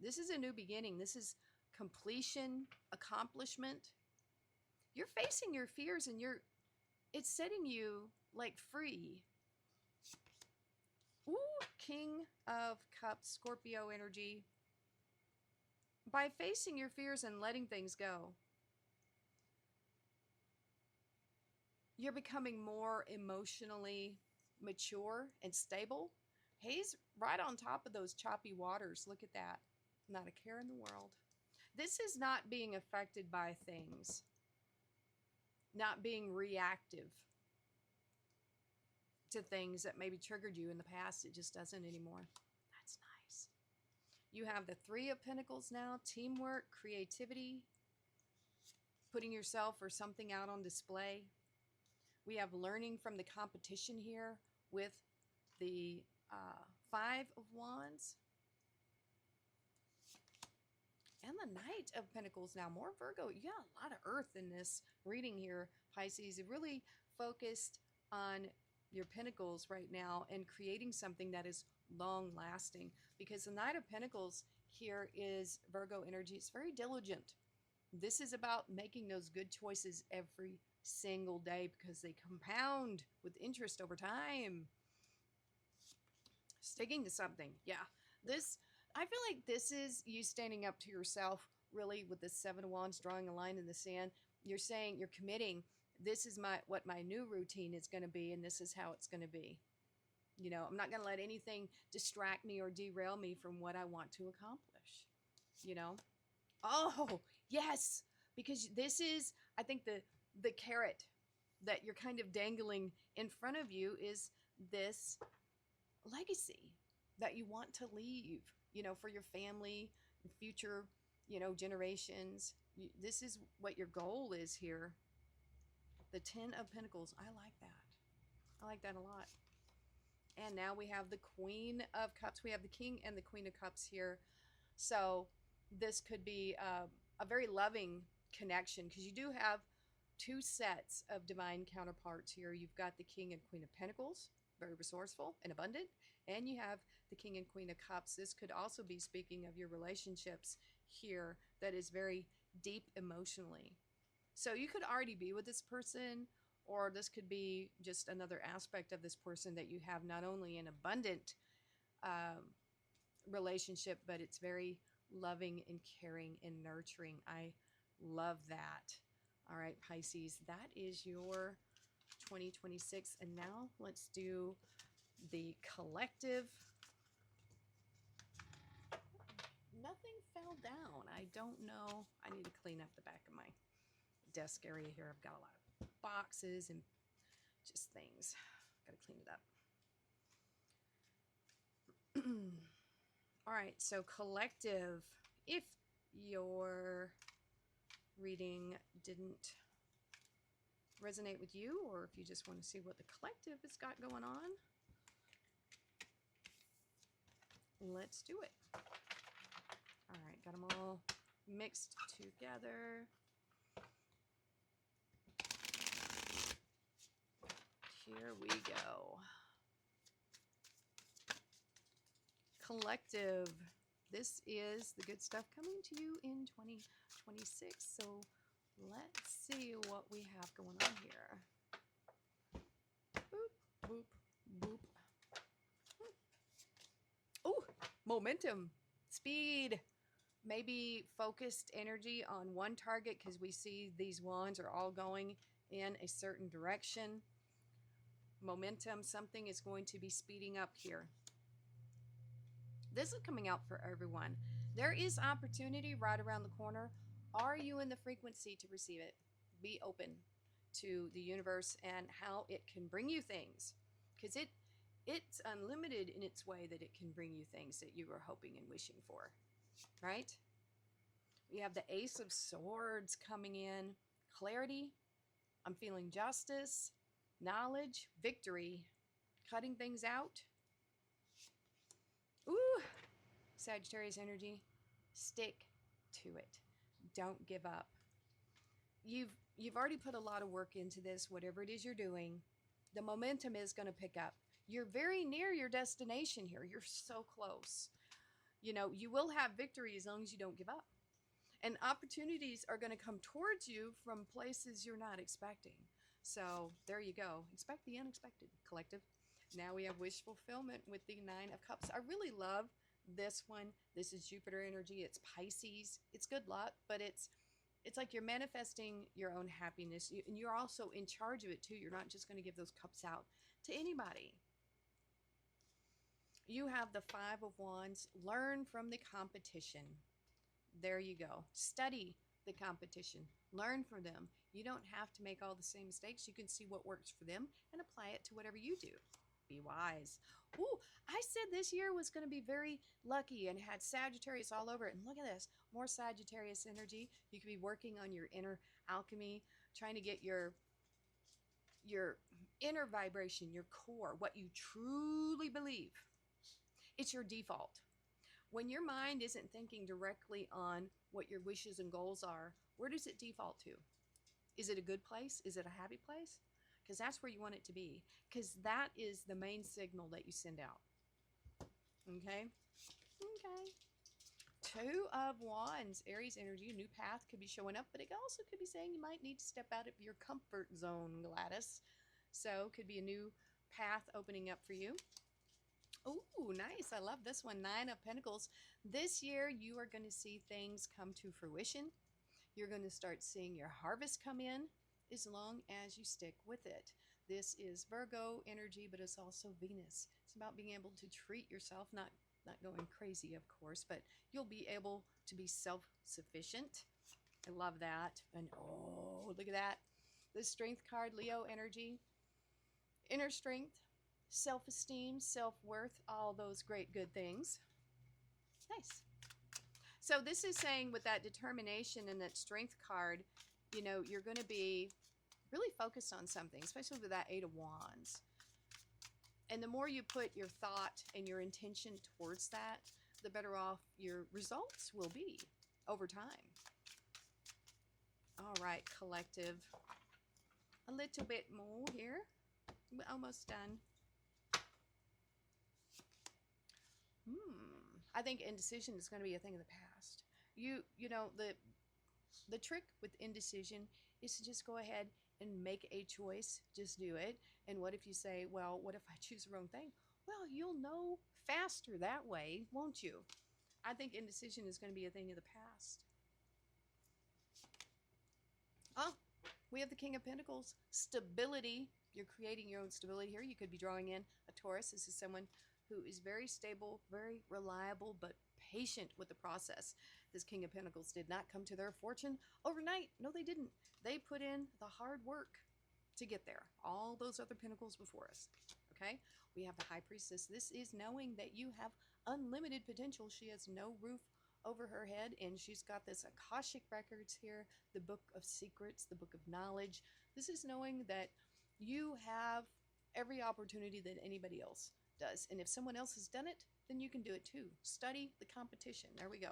Speaker 1: This is a new beginning. This is completion, accomplishment. You're facing your fears and it's setting you like free. Ooh, King of Cups, Scorpio energy. By facing your fears and letting things go, you're becoming more emotionally mature and stable. He's right on top of those choppy waters. Look at that. Not a care in the world. This is not being affected by things. Not being reactive to things that maybe triggered you in the past. It just doesn't anymore. That's nice. You have the Three of Pentacles now. Teamwork, creativity, putting yourself or something out on display. We have learning from the competition here with the Five of Wands. And the Knight of Pentacles now. More Virgo. You got a lot of earth in this reading here, Pisces. It really focused
Speaker 2: on your pentacles right now and creating something that is long lasting, because the Knight of Pentacles here is Virgo energy. It's very diligent. This is about making those good choices every single day because they compound with interest over time. Sticking to something. Yeah. This, I feel like this is you standing up to yourself, really, with the Seven of Wands, drawing a line in the sand. You're saying, you're committing, this is what my new routine is going to be, and this is how it's going to be. You know, I'm not going to let anything distract me or derail me from what I want to accomplish. You know? Oh, yes. Because this is, I think, the carrot that you're kind of dangling in front of you is this legacy that you want to leave, you know, for your family, future, you know, generations. This is what your goal is here. The 10 of Pentacles. I like that. I like that a lot. And now we have the Queen of Cups. We have the King and the Queen of Cups here. So this could be a very loving connection, because you do have two sets of divine counterparts here. You've got the King and Queen of Pentacles, very resourceful and abundant, and you have the King and Queen of Cups. This could also be speaking of your relationships here, that is very deep emotionally. So you could already be with this person, or this could be just another aspect of this person that you have not only an abundant um, relationship, but it's very loving and caring and nurturing. I love that. All right, Pisces, that is your 2026. And now let's do the collective. Nothing fell down. I don't know. I need to clean up the back of my desk area here. I've got a lot of boxes and just things. Got to clean it up. All right, so collective. If your reading didn't resonate with you, or if you just want to see what the collective has got going on, let's do it. All right, got them all mixed together. Here we go. Collective. This is the good stuff coming to you in 2026. So let's see what we have going on here. Boop, boop, boop. Oh, momentum, speed, maybe focused energy on one target, because we see these wands are all going in a certain direction. Momentum, something is going to be speeding up here. This is coming out for everyone. There is opportunity right around the corner. Are you in the frequency to receive it? Be open to the universe and how it can bring you things, because it's unlimited in its way that it can bring you things that you were hoping and wishing for, right? We have the Ace of Swords coming in. Clarity. I'm feeling justice, knowledge, victory, cutting things out. Ooh, Sagittarius energy. Stick to it. Don't give up. You've already put a lot of work into this, whatever it is you're doing. The momentum is going to pick up. You're very near your destination here. You're so close. You know, you will have victory as long as you don't give up. And opportunities are going to come towards you from places you're not expecting. So there you go. Expect the unexpected, collective. Now we have wish fulfillment with the Nine of Cups. I really love this one. This is Jupiter energy. It's Pisces. It's good luck, but it's like you're manifesting your own happiness, and you're also in charge of it too. You're not just going to give those cups out to anybody. You have the Five of Wands. Learn from the competition. There you go. Study the competition. Learn from them. You don't have to make all the same mistakes. You can see what works for them and apply it to whatever you do. Be wise. Ooh, I said this year was going to be very lucky and had Sagittarius all over it. And look at this. More Sagittarius energy. You could be working on your inner alchemy, trying to get your inner vibration, your core, what you truly believe. It's your default. When your mind isn't thinking directly on what your wishes and goals are, where does it default to? Is it a good place? Is it a happy place? because that's where you want it to be, because that is the main signal that you send out. Okay? Okay. Two of Wands, Aries energy, a new path could be showing up, but it also could be saying you might need to step out of your comfort zone, Gladys. So, could be a new path opening up for you. Ooh, nice. I love this one. Nine of Pentacles. This year, you are going to see things come to fruition. You're going to start seeing your harvest come in as long as you stick with it. This is Virgo energy, but it's also Venus. It's about being able to treat yourself, not going crazy, of course, but you'll be able to be self-sufficient. I love that. And oh, look at that. The Strength card, Leo energy, inner strength, self-esteem, self-worth, all those great good things. Nice. So this is saying with that determination and that strength card, you know, you're going to be really focused on something, especially with that Eight of Wands. And the more you put your thought and your intention towards that, the better off your results will be over time. All right, collective. A little bit more here. We're almost done. I think indecision is going to be a thing of the past. You know, the trick with indecision is to just go ahead and make a choice. Just do it. And what if you say, well, what if I choose the wrong thing? Well, you'll know faster that way, won't you? I think indecision is going to be a thing of the past. Oh, we have the King of Pentacles. Stability. You're creating your own stability here. You could be drawing in a Taurus. This is someone who is very stable, very reliable, but patient with the process. This King of Pentacles did not come to their fortune overnight. No, they didn't. They put in the hard work to get there. All those other pentacles before us. Okay? We have the High Priestess. This is knowing that you have unlimited potential. She has no roof over her head, and she's got this Akashic Records here, the Book of Secrets, the Book of Knowledge. This is knowing that you have every opportunity that anybody else does. And if someone else has done it, then you can do it too. Study the competition. There we go.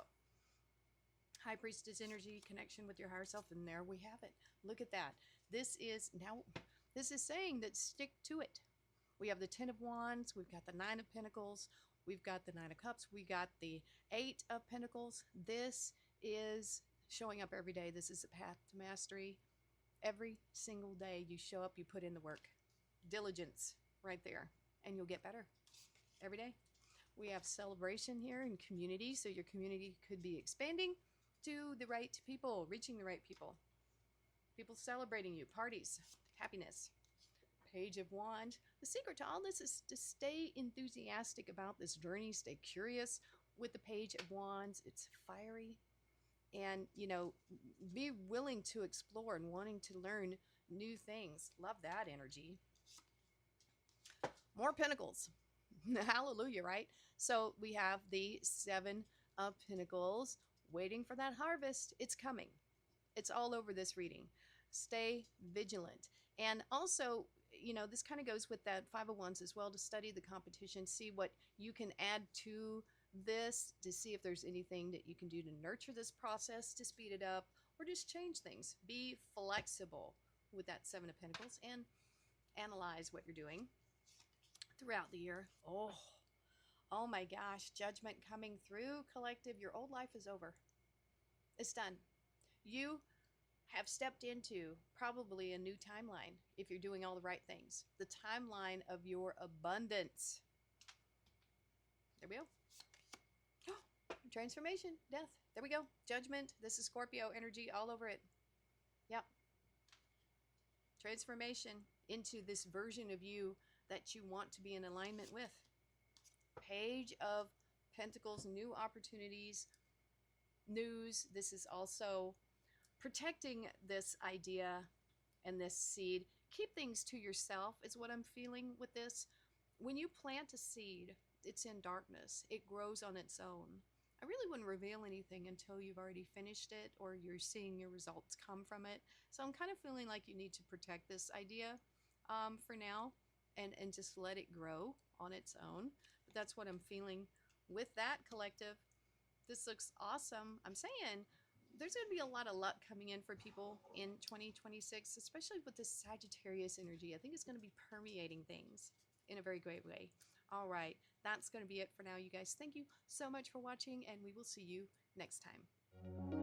Speaker 2: High Priestess energy, connection with your higher self, and there we have it. Look at that. This is saying that stick to it. We have the Ten of Wands, we've got the Nine of Pentacles, we've got the Nine of Cups, we got the Eight of Pentacles. This is showing up every day. This is a path to mastery. Every single day you show up, you put in the work. Diligence right there, and you'll get better every day. We have celebration here and community, so your community could be expanding to the right people, reaching the right people. People celebrating you, parties, happiness. Page of Wands. The secret to all this is to stay enthusiastic about this journey, stay curious with the Page of Wands. It's fiery, and, you know, be willing to explore and wanting to learn new things. Love that energy. More Pentacles. Hallelujah, right? So we have the Seven of Pentacles, waiting for that harvest. It's coming. It's all over this reading. Stay vigilant. And also, you know, this kind of goes with that Five of Wands as well, to study the competition, see what you can add to this, to see if there's anything that you can do to nurture this process, to speed it up, or just change things. Be flexible with that Seven of Pentacles and analyze what you're doing throughout the year. Oh my gosh, judgment coming through, collective. Your old life is over. It's done. You have stepped into probably a new timeline if you're doing all the right things. The timeline of your abundance. There we go. Transformation, death. There we go. Judgment. This is Scorpio energy all over it. Yep. Transformation into this version of you that you want to be in alignment with. Page of Pentacles, new opportunities, news. This is also protecting this idea and this seed. Keep things to yourself is what I'm feeling with this. When you plant a seed, it's in darkness. It grows on its own. I really wouldn't reveal anything until you've already finished it or you're seeing your results come from it. So I'm kind of feeling like you need to protect this idea for now and just let it grow on its own. But that's what I'm feeling with that, collective. This looks awesome. I'm saying there's going to be a lot of luck coming in for people in 2026, especially with this Sagittarius energy. I think it's going to be permeating things in a very great way. All right, that's going to be it for now, you guys. Thank you so much for watching, and we will see you next time.